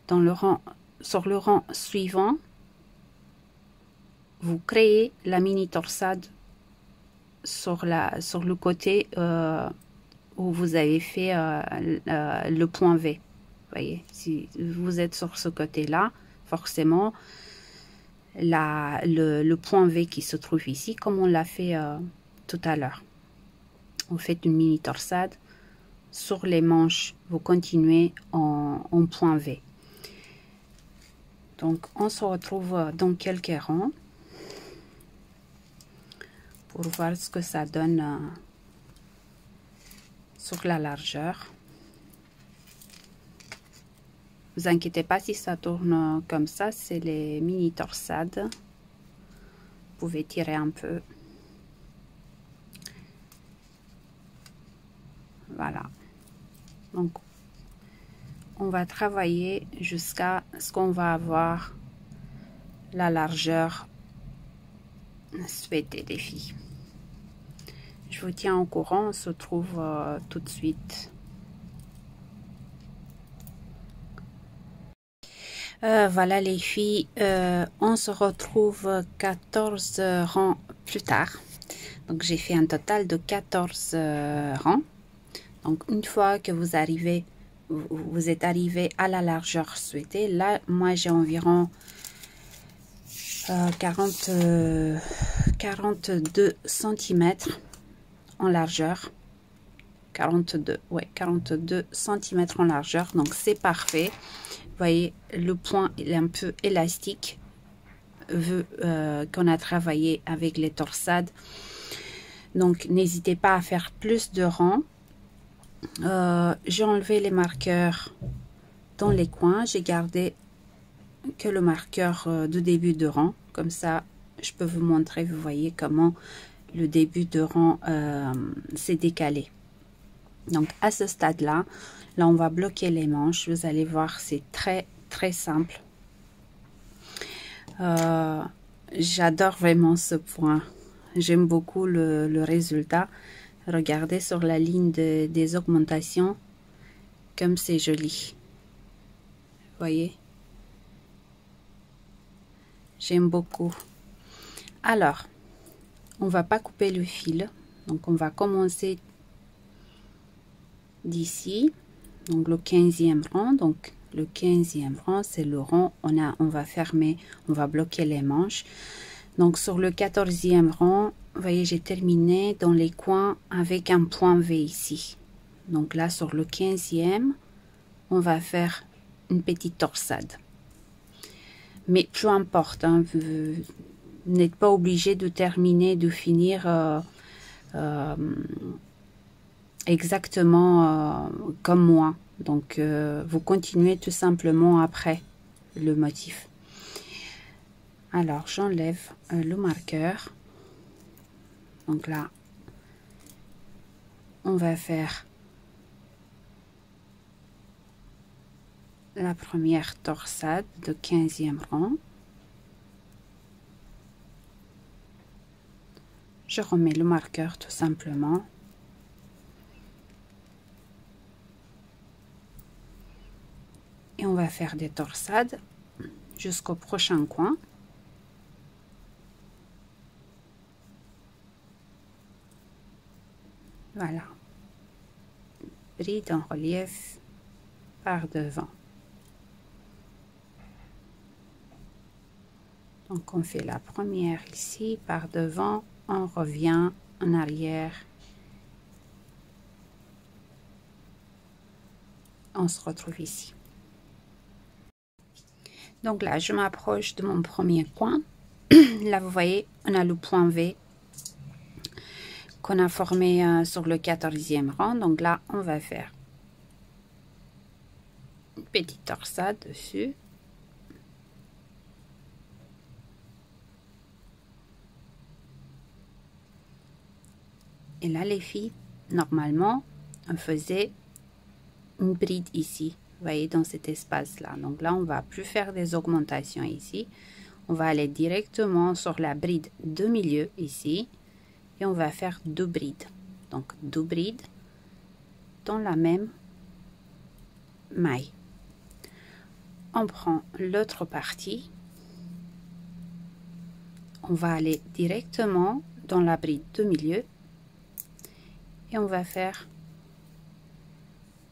Dans le rang, sur le rang suivant, vous créez la mini torsade sur le côté où vous avez fait le point V. Voyez, si vous êtes sur ce côté-là, forcément, le point V qui se trouve ici, comme on l'a fait tout à l'heure. Vous faites une mini torsade. Sur les manches, vous continuez en point V. Donc, on se retrouve dans quelques rangs pour voir ce que ça donne sur la largeur. Vous inquiétez pas si ça tourne comme ça, c'est les mini torsades. Vous pouvez tirer un peu. Voilà. Donc, on va travailler jusqu'à ce qu'on va avoir la largeur souhaitée des filles. Je vous tiens au courant, on se trouve tout de suite. Voilà les filles, on se retrouve 14 rangs plus tard. Donc j'ai fait un total de 14 rangs. Donc une fois que vous arrivez, vous êtes arrivé à la largeur souhaitée, là moi j'ai environ 42 cm en largeur. 42 cm en largeur, donc c'est parfait. Vous voyez, le point il est un peu élastique vu qu'on a travaillé avec les torsades. Donc n'hésitez pas à faire plus de rangs. J'ai enlevé les marqueurs dans les coins, j'ai gardé que le marqueur de début de rang, comme ça je peux vous montrer, vous voyez comment le début de rang s'est décalé. Donc à ce stade là on va bloquer les manches. Vous allez voir, c'est très simple. J'adore vraiment ce point, j'aime beaucoup le résultat. Regardez sur la ligne des augmentations comme c'est joli, vous voyez, j'aime beaucoup. Alors on va pas couper le fil, donc on va commencer d'ici, donc le 15e rang. Donc le 15e rang, c'est le rang, on va fermer, on va bloquer les manches. Donc sur le 14e rang, vous voyez, j'ai terminé dans les coins avec un point V ici. Donc là sur le 15e, on va faire une petite torsade, mais peu importe, hein, vous n'êtes pas obligé de terminer, de finir exactement comme moi. Donc, vous continuez tout simplement après le motif. Alors, j'enlève le marqueur. Donc là, on va faire la première torsade de 15e rang. Je remets le marqueur tout simplement. Et on va faire des torsades jusqu'au prochain coin. Voilà. Bride en relief par devant. Donc on fait la première ici par devant, on revient en arrière. On se retrouve ici. Donc là, je m'approche de mon premier coin. Là, vous voyez, on a le point V qu'on a formé sur le 14e rang. Donc là, on va faire une petite torsade dessus. Et là, les filles, normalement, on faisait une bride ici. Vous voyez, dans cet espace-là. Donc là, on va plus faire des augmentations ici. On va aller directement sur la bride de milieu ici. Et on va faire 2 brides. Donc 2 brides dans la même maille. On prend l'autre partie. On va aller directement dans la bride de milieu. Et on va faire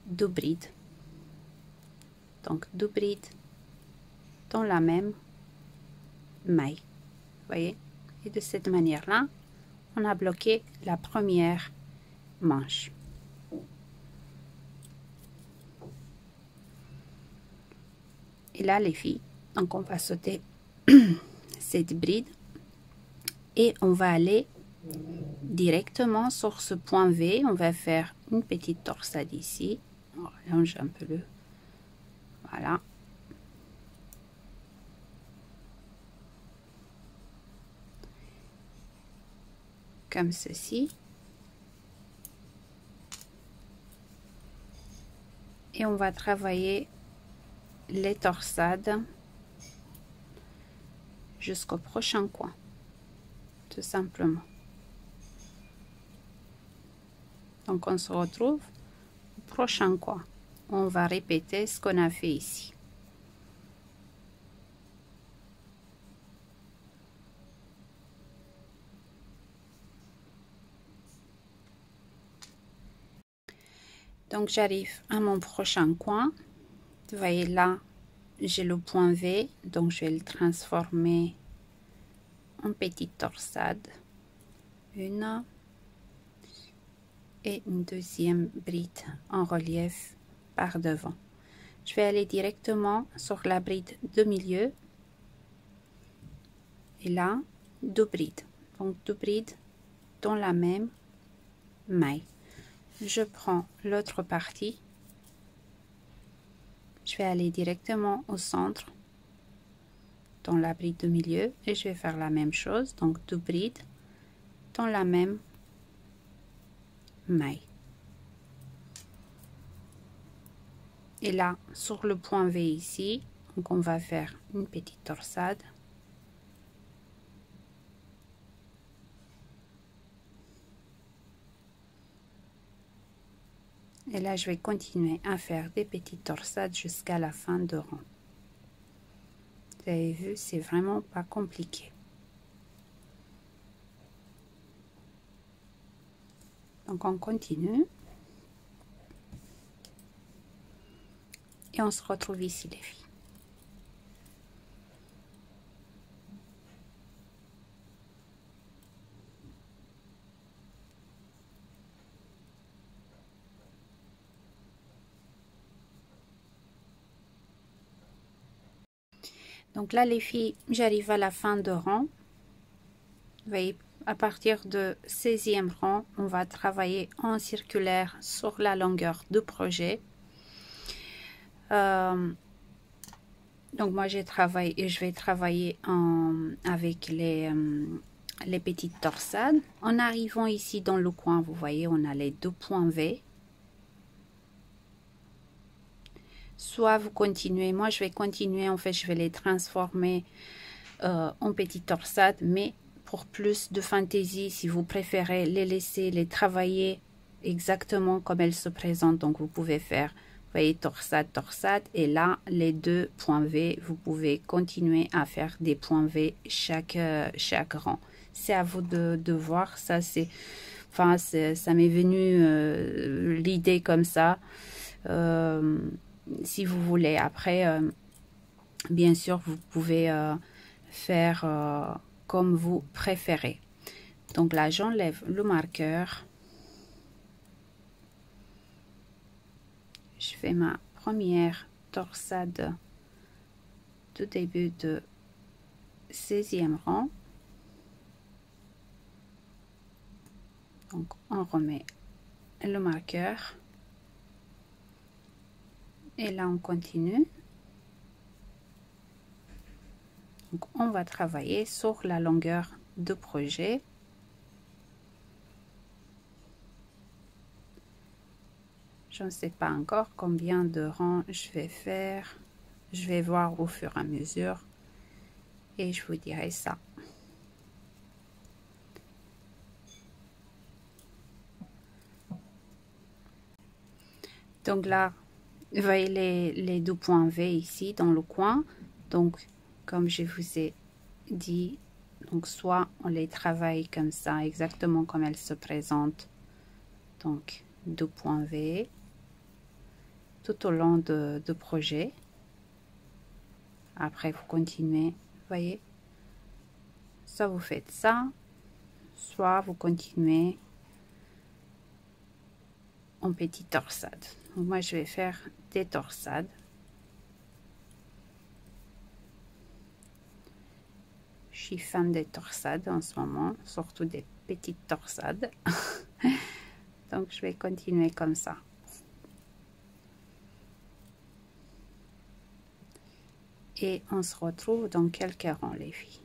2 brides. Donc 2 brides dans la même maille. Vous voyez? Et de cette manière-là, on a bloqué la première manche. Et là, les filles, donc on va sauter cette bride et on va aller directement sur ce point V. On va faire une petite torsade ici. On allonge un peu le... Voilà. Comme ceci. Et on va travailler les torsades jusqu'au prochain coin, tout simplement. Donc on se retrouve au prochain coin. On va répéter ce qu'on a fait ici. Donc j'arrive à mon prochain coin. Vous voyez là, j'ai le point V, donc je vais le transformer en petite torsade. Une et une deuxième bride en relief par devant. Je vais aller directement sur la bride de milieu. Et là, 2 brides. Donc 2 brides dans la même maille. Je prends l'autre partie. Je vais aller directement au centre dans la bride de milieu et je vais faire la même chose. Donc 2 brides dans la même maille. Et là, sur le point V ici, donc on va faire une petite torsade. Et là, je vais continuer à faire des petites torsades jusqu'à la fin de rang. Vous avez vu, c'est vraiment pas compliqué. Donc, on continue. Et on se retrouve ici, les filles. Donc là, les filles, j'arrive à la fin de rang. Vous voyez, à partir de 16e rang, on va travailler en circulaire sur la longueur de projet. Donc moi j'ai travaillé et je vais travailler avec les petites torsades. En arrivant ici dans le coin, vous voyez, on a les 2 points V. Soit vous continuez, moi je vais continuer, en fait je vais les transformer en petites torsades, mais pour plus de fantaisie, si vous préférez les laisser, les travailler exactement comme elles se présentent, donc vous pouvez faire, vous voyez, torsade, torsade, et là, les 2 points V, vous pouvez continuer à faire des points V chaque rang. C'est à vous de voir, ça c'est, enfin, ça m'est venu l'idée comme ça, si vous voulez. Après, bien sûr, vous pouvez faire comme vous préférez. Donc là, j'enlève le marqueur. Je fais ma première torsade de début de 16e rang. Donc on remet le marqueur. Et là, on continue. Donc on va travailler sur la longueur de projet. Je ne sais pas encore combien de rangs je vais faire. Je vais voir au fur et à mesure et je vous dirai ça. Donc là, vous voyez les 2 points V ici dans le coin. Donc, comme je vous ai dit, donc soit on les travaille comme ça, exactement comme elles se présentent. Donc, 2 points V tout au long de projet. Après, vous continuez, vous voyez, soit vous faites ça, soit vous continuez en petite torsade. Donc moi, je vais faire des torsades. Je suis fan des torsades en ce moment, surtout des petites torsades. Donc, je vais continuer comme ça. Et on se retrouve dans quelques rangs, les filles.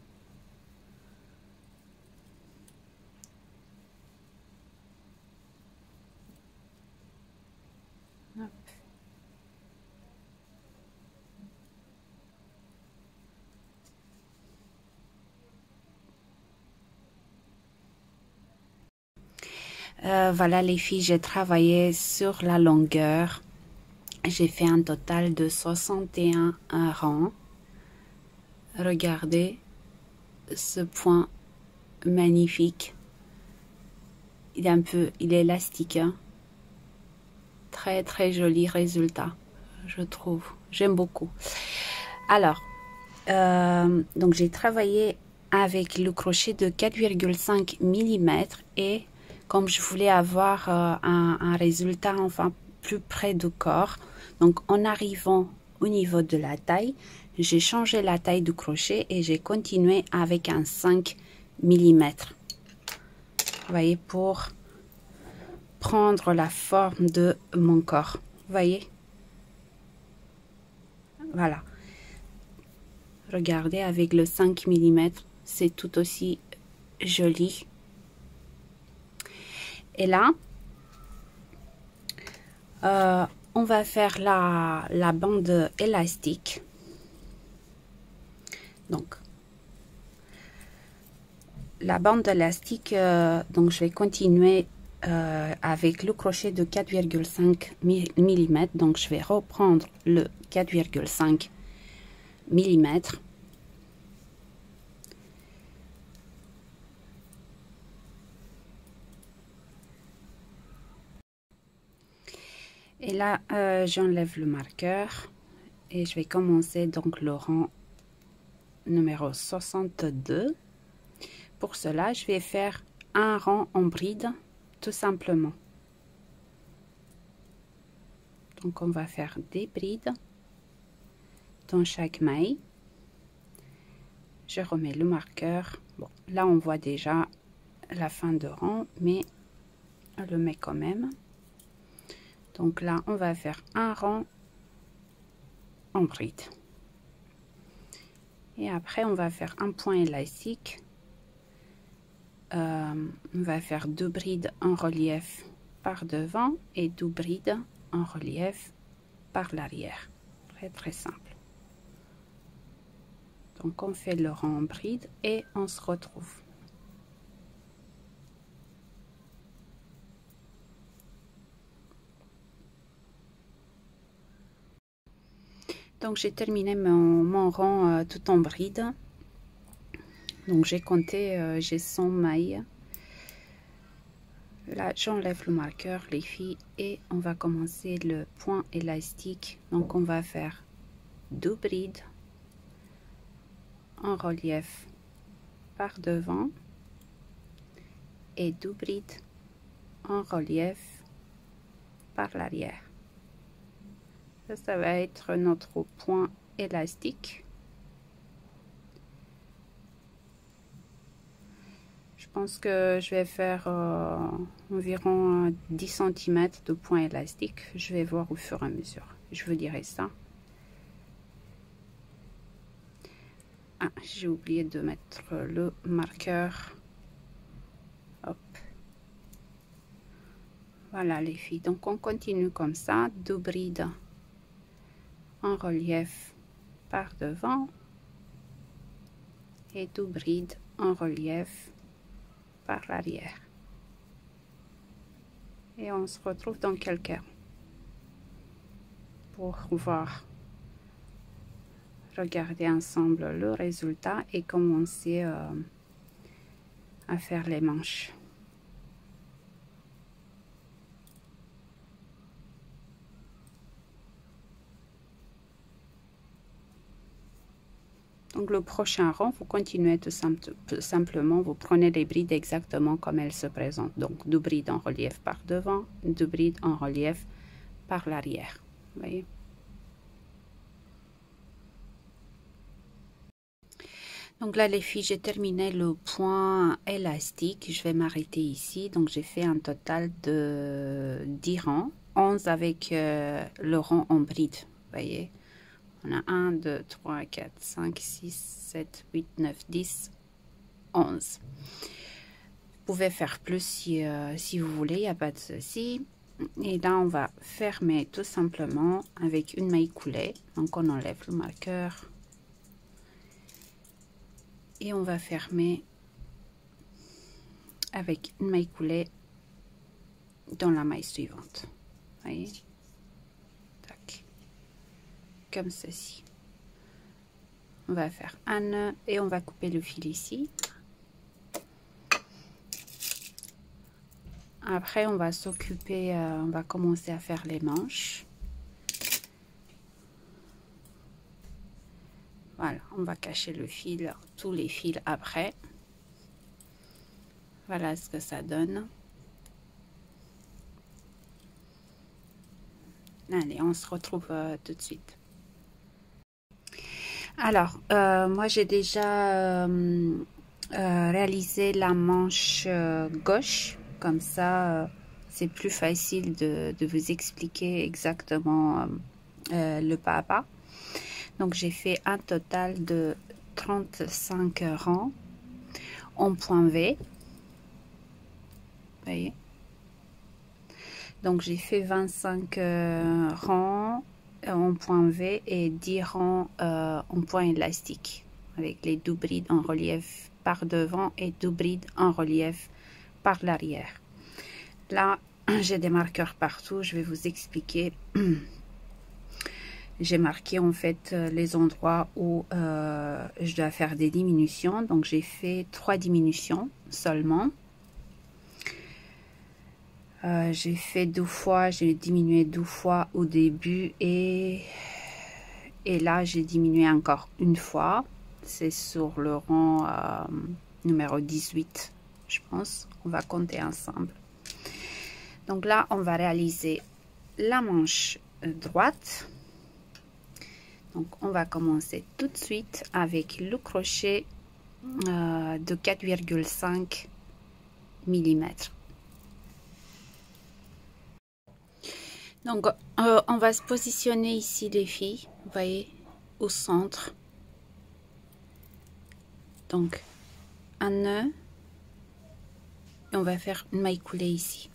Hop. Voilà les filles, j'ai travaillé sur la longueur. J'ai fait un total de 61 rangs. Regardez ce point magnifique. Il est élastique. Hein. Très très joli résultat, je trouve. J'aime beaucoup. Alors, donc j'ai travaillé avec le crochet de 4,5 mm et comme je voulais avoir un résultat enfin plus près du corps, donc en arrivant au niveau de la taille, j'ai changé la taille du crochet et j'ai continué avec un 5 mm. Vous voyez, pour prendre la forme de mon corps. Vous voyez? Voilà. Regardez, avec le 5 mm, c'est tout aussi joli. Et là, on va faire la bande élastique. Donc, la bande élastique, donc je vais continuer avec le crochet de 4,5 mm. Donc, je vais reprendre le 4,5 mm. Et là, j'enlève le marqueur et je vais commencer donc le rang numéro 62. Pour cela, je vais faire un rang en bride, tout simplement. Donc, on va faire des brides dans chaque maille. Je remets le marqueur. Bon, là, on voit déjà la fin de rang, mais on le met quand même. Donc là on va faire un rang en bride et après on va faire un point élastique. On va faire 2 brides en relief par devant et 2 brides en relief par l'arrière. Très simple. Donc on fait le rang en bride et on se retrouve. Donc j'ai terminé mon rang tout en bride. Donc j'ai compté, j'ai 100 mailles. Là j'enlève le marqueur les filles et on va commencer le point élastique. Donc on va faire 2 brides en relief par devant et 2 brides en relief par l'arrière. Ça va être notre point élastique. Je pense que je vais faire environ 10 cm de point élastique. Je vais voir au fur et à mesure. Je vous dirai ça. Ah, j'ai oublié de mettre le marqueur. Hop. Voilà les filles. Donc on continue comme ça. 2 brides en relief par devant et 2 brides en relief par l'arrière. Et on se retrouve dans quelques rangs pour pouvoir regarder ensemble le résultat et commencer à faire les manches. Donc le prochain rang, vous continuez tout simplement, vous prenez les brides exactement comme elles se présentent. Donc 2 brides en relief par devant, 2 brides en relief par l'arrière. Vous voyez? Donc là les filles, j'ai terminé le point élastique. Je vais m'arrêter ici. Donc j'ai fait un total de 10 rangs, 11 avec le rang en bride. Vous voyez? On a 1, 2, 3, 4, 5, 6, 7, 8, 9, 10, 11. Vous pouvez faire plus si vous voulez, il n'y a pas de souci. Et là, on va fermer tout simplement avec une maille coulée. Donc, on enlève le marqueur. Et on va fermer avec une maille coulée dans la maille suivante. Vous voyez? Tac. Comme ceci. On va faire un nœud et on va couper le fil ici. Après on va s'occuper, on va commencer à faire les manches. Voilà, on va cacher le fil, tous les fils après. Voilà ce que ça donne. Allez, on se retrouve tout de suite. Alors, moi j'ai déjà réalisé la manche gauche, comme ça c'est plus facile de vous expliquer exactement le pas à pas. Donc j'ai fait un total de 35 rangs en point V. Vous voyez? Donc j'ai fait 25 rangs en point V et 10 rangs en point élastique avec les 2 brides en relief par devant et 2 brides en relief par l'arrière. Là j'ai des marqueurs partout, je vais vous expliquer. J'ai marqué en fait les endroits où je dois faire des diminutions. Donc j'ai fait 3 diminutions seulement. J'ai fait 2 fois, j'ai diminué 2 fois au début et là j'ai diminué encore une fois. C'est sur le rang numéro 18, je pense. On va compter ensemble. Donc là on va réaliser la manche droite. Donc on va commencer tout de suite avec le crochet de 4,5 millimètres. Donc, on va se positionner ici, les filles, vous voyez, au centre. Donc, un nœud, et on va faire une maille coulée ici.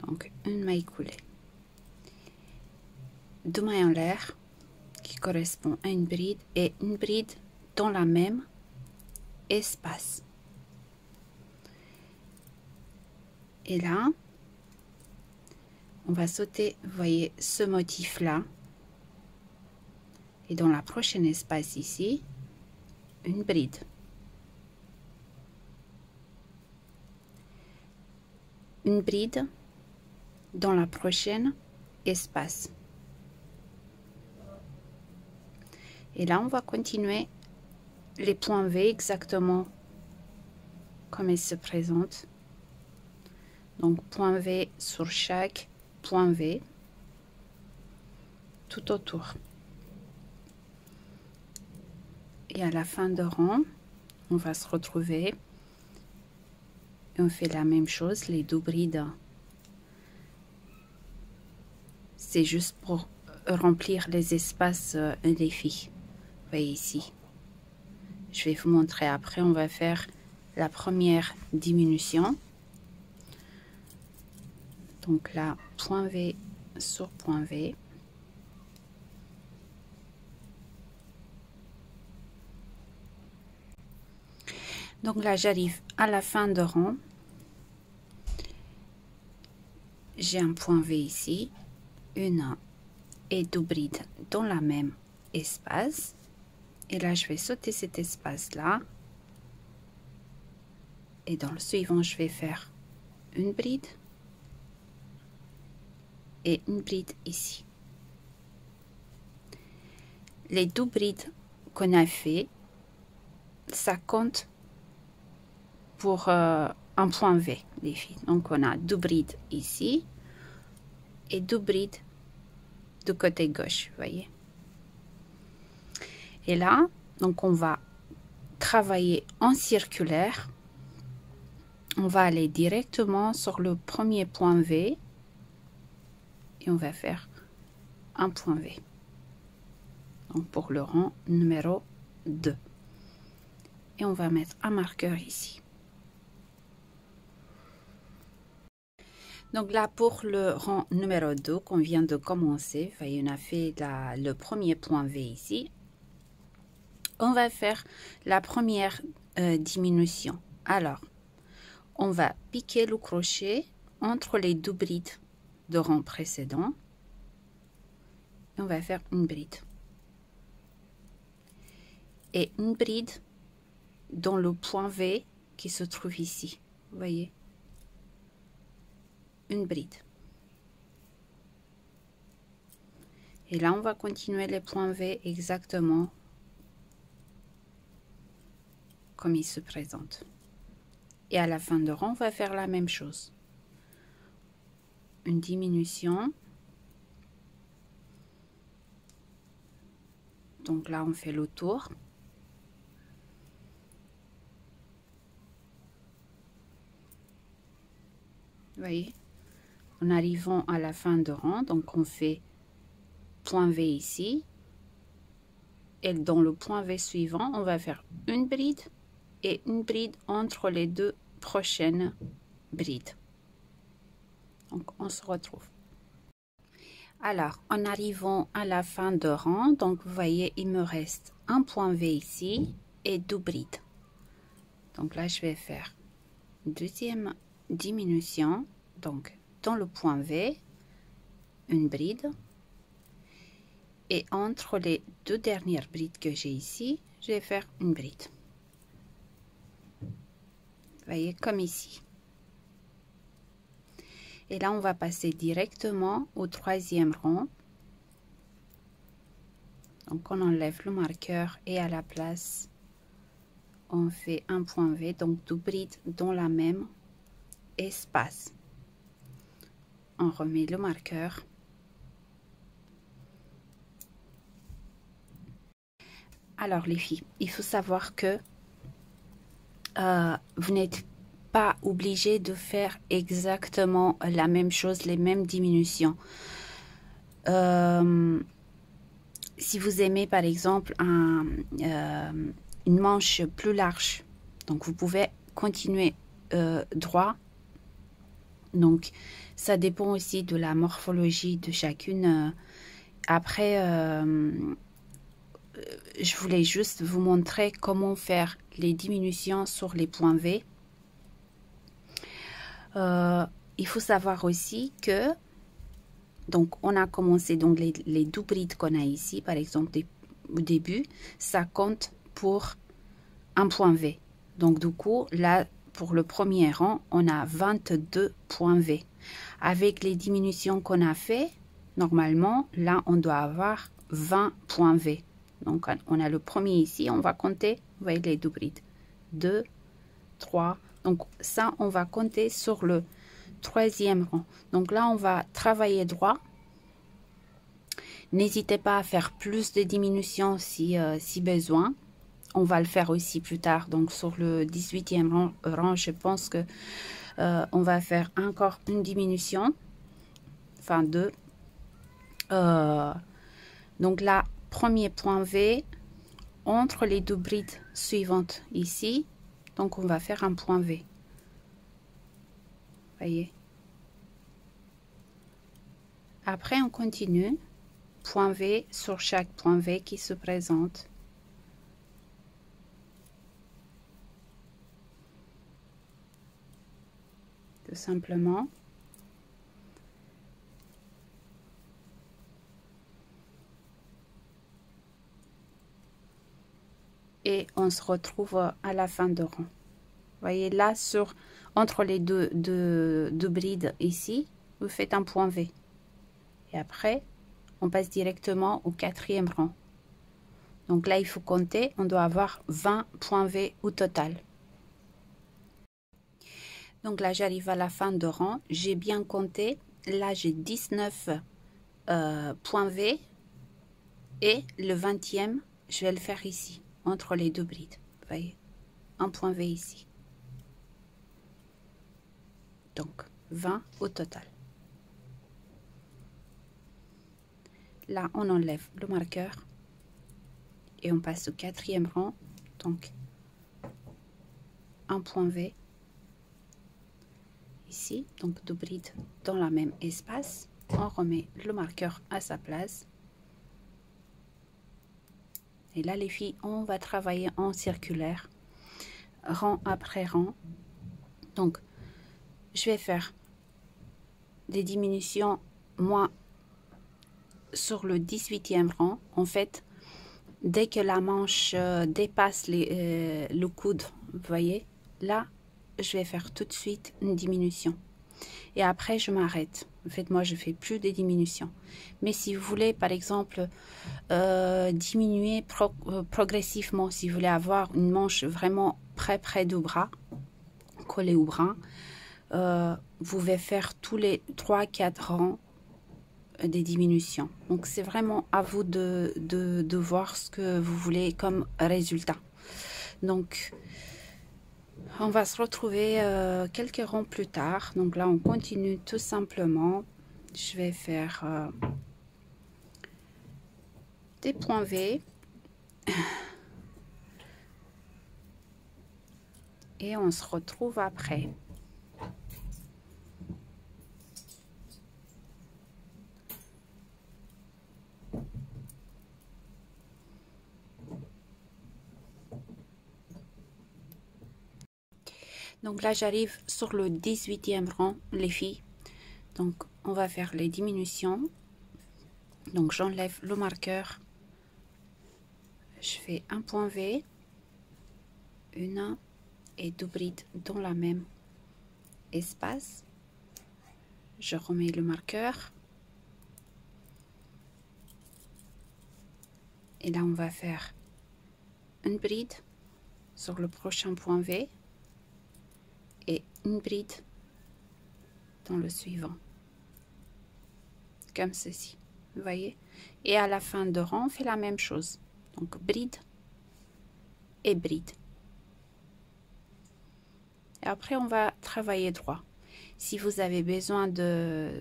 Donc, une maille coulée. 2 mailles en l'air, qui correspond à une bride, et une bride dans la même espace. Et là, on va sauter, vous voyez, ce motif-là. Et dans la prochaine espace ici, une bride. Une bride dans la prochaine espace. Et là, on va continuer les points V exactement comme ils se présentent. Donc, point V sur chaque point V tout autour. Et à la fin de rang, on va se retrouver et on fait la même chose, les 2 brides. C'est juste pour remplir les espaces des filles. Vous voyez ici. Je vais vous montrer après. On va faire la première diminution. Donc là, point V sur point V. Donc là, j'arrive à la fin de rang. J'ai un point V ici, une et 2 brides dans la même espace. Et là, je vais sauter cet espace-là. Et dans le suivant, je vais faire une bride et une bride ici. Les 2 brides qu'on a fait, ça compte pour un point V, les filles. Donc, on a 2 brides ici et 2 brides du côté gauche, vous voyez. Et là, donc, on va travailler en circulaire. On va aller directement sur le premier point V et on va faire un point V. Donc, pour le rang numéro 2. Et on va mettre un marqueur ici. Donc là, pour le rang numéro 2 qu'on vient de commencer, vous voyez, on a fait le premier point V ici. On va faire la première diminution. Alors, on va piquer le crochet entre les 2 brides de rang précédent. Et on va faire une bride. Et une bride dans le point V qui se trouve ici. Vous voyez? Une bride. Et là, on va continuer les points V exactement comme ils se présentent. Et à la fin de rang, on va faire la même chose. Une diminution. Donc là, on fait le tour. Vous voyez? En arrivant à la fin de rang, donc on fait point V ici. Et dans le point V suivant, on va faire une bride et une bride entre les 2 prochaines brides. Donc, on se retrouve. Alors, en arrivant à la fin de rang, donc vous voyez, il me reste un point V ici et 2 brides. Donc là, je vais faire deuxième diminution. Donc, dans le point V, une bride. Et entre les 2 dernières brides que j'ai ici, je vais faire une bride. Vous voyez, comme ici. Et là, on va passer directement au 3e rang. Donc, on enlève le marqueur et à la place, on fait un point V, donc 2 brides dans la même espace. On remet le marqueur. Alors les filles, il faut savoir que vous n'êtes pas obligé de faire exactement la même chose, les mêmes diminutions. Si vous aimez par exemple une manche plus large, donc vous pouvez continuer droit. Donc ça dépend aussi de la morphologie de chacune. Après, je voulais juste vous montrer comment faire les diminutions sur les points V. Il faut savoir aussi que donc on a commencé donc les 2 brides qu'on a ici, par exemple au début, ça compte pour un point V. Donc du coup là pour le premier rang on a 22 points V. Avec les diminutions qu'on a fait, normalement là on doit avoir 20 points V. Donc on a le premier ici, on va compter, vous voyez les 2 brides, 2, 3, donc ça on va compter sur le 3e rang. Donc là on va travailler droit. N'hésitez pas à faire plus de diminutions si besoin. On va le faire aussi plus tard. Donc sur le 18e rang, je pense que on va faire encore une diminution. Enfin 2. Donc là, premier point V entre les 2 brides suivantes ici. Donc on va faire un point V. Voyez. Après on continue. Point V sur chaque point V qui se présente. Tout simplement. Et on se retrouve à la fin de rang. Voyez là entre les deux brides ici, vous faites un point V. Et après, on passe directement au 4e rang. Donc là, il faut compter, on doit avoir 20 points V au total. Donc là, j'arrive à la fin de rang. J'ai bien compté. Là, j'ai 19 points V. Et le 20e, je vais le faire ici, entre les 2 brides. Vous voyez, un point V ici. Donc, 20 au total. Là, on enlève le marqueur. Et on passe au 4e rang. Donc, un point V. Ici, donc 2 brides dans le même espace. On remet le marqueur à sa place. Et là, les filles, on va travailler en circulaire, rang après rang. Donc, je vais faire des diminutions, moi, sur le 18e rang. En fait, dès que la manche dépasse le coude, vous voyez, là, je vais faire tout de suite une diminution. Et après, je m'arrête. En fait, moi, je fais plus de diminutions. Mais si vous voulez, par exemple, diminuer progressivement, si vous voulez avoir une manche vraiment près du bras, collée au bras, vous pouvez faire tous les 3-4 rangs des diminutions. Donc, c'est vraiment à vous de voir ce que vous voulez comme résultat. Donc, on va se retrouver quelques rangs plus tard. Donc là, on continue tout simplement. Je vais faire des points V. Et on se retrouve après. Donc là, j'arrive sur le 18e rang, les filles. Donc, on va faire les diminutions. Donc, j'enlève le marqueur. Je fais un point V. Une et 2 brides dans la même espace. Je remets le marqueur. Et là, on va faire une bride sur le prochain point V. Et une bride dans le suivant, comme ceci, vous voyez. Et à la fin de rang, on fait la même chose. Donc bride et bride. Et après, on va travailler droit. Si vous avez besoin de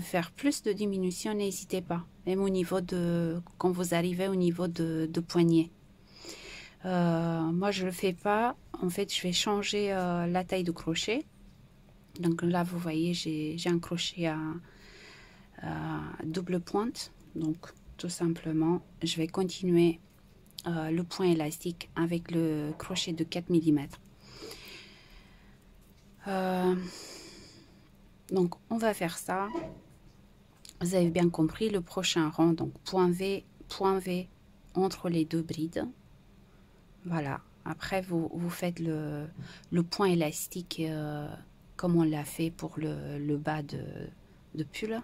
faire plus de diminution, n'hésitez pas. Même au niveau de, quand vous arrivez au niveau de poignet. Moi, je ne le fais pas. En fait, je vais changer la taille de crochet. Donc là, vous voyez, j'ai un crochet à double pointe. Donc, tout simplement, je vais continuer le point élastique avec le crochet de 4 mm. Donc, on va faire ça. Vous avez bien compris, le prochain rang, donc point V entre les deux brides. Voilà. Après, vous faites le point élastique comme on l'a fait pour le bas de pull.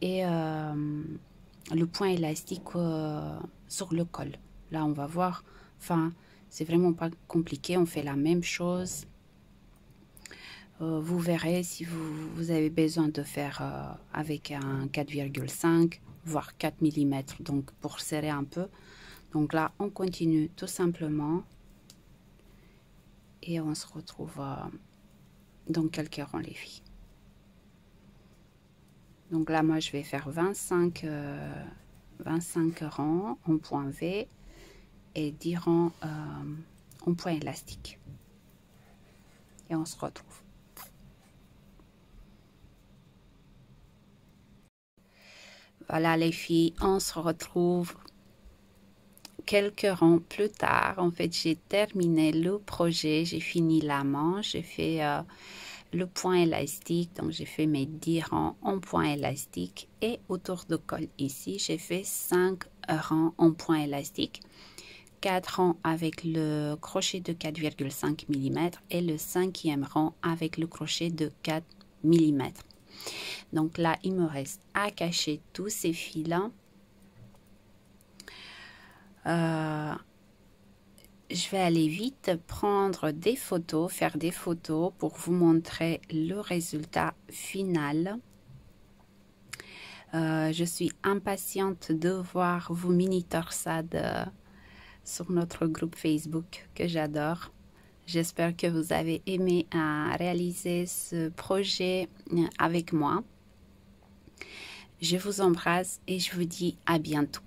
Et le point élastique sur le col. Là, on va voir. Enfin, c'est vraiment pas compliqué. On fait la même chose. Vous verrez si vous avez besoin de faire avec un 4,5 voire 4 mm, donc pour serrer un peu. Donc là, on continue tout simplement et on se retrouve dans quelques rangs, les filles. Donc là, moi, je vais faire 25 rangs en point V et 10 rangs en point élastique. Et on se retrouve. Voilà les filles, on se retrouve quelques rangs plus tard. En fait, j'ai terminé le projet, j'ai fini la manche, j'ai fait le point élastique. Donc, j'ai fait mes 10 rangs en point élastique et autour de col ici, j'ai fait 5 rangs en point élastique. 4 rangs avec le crochet de 4,5 mm et le 5e rang avec le crochet de 4 mm. Donc là, il me reste à cacher tous ces fils-là. Je vais aller vite prendre des photos, faire des photos pour vous montrer le résultat final. Je suis impatiente de voir vos mini torsades sur notre groupe Facebook que j'adore. J'espère que vous avez aimé réaliser ce projet avec moi. Je vous embrasse et je vous dis à bientôt.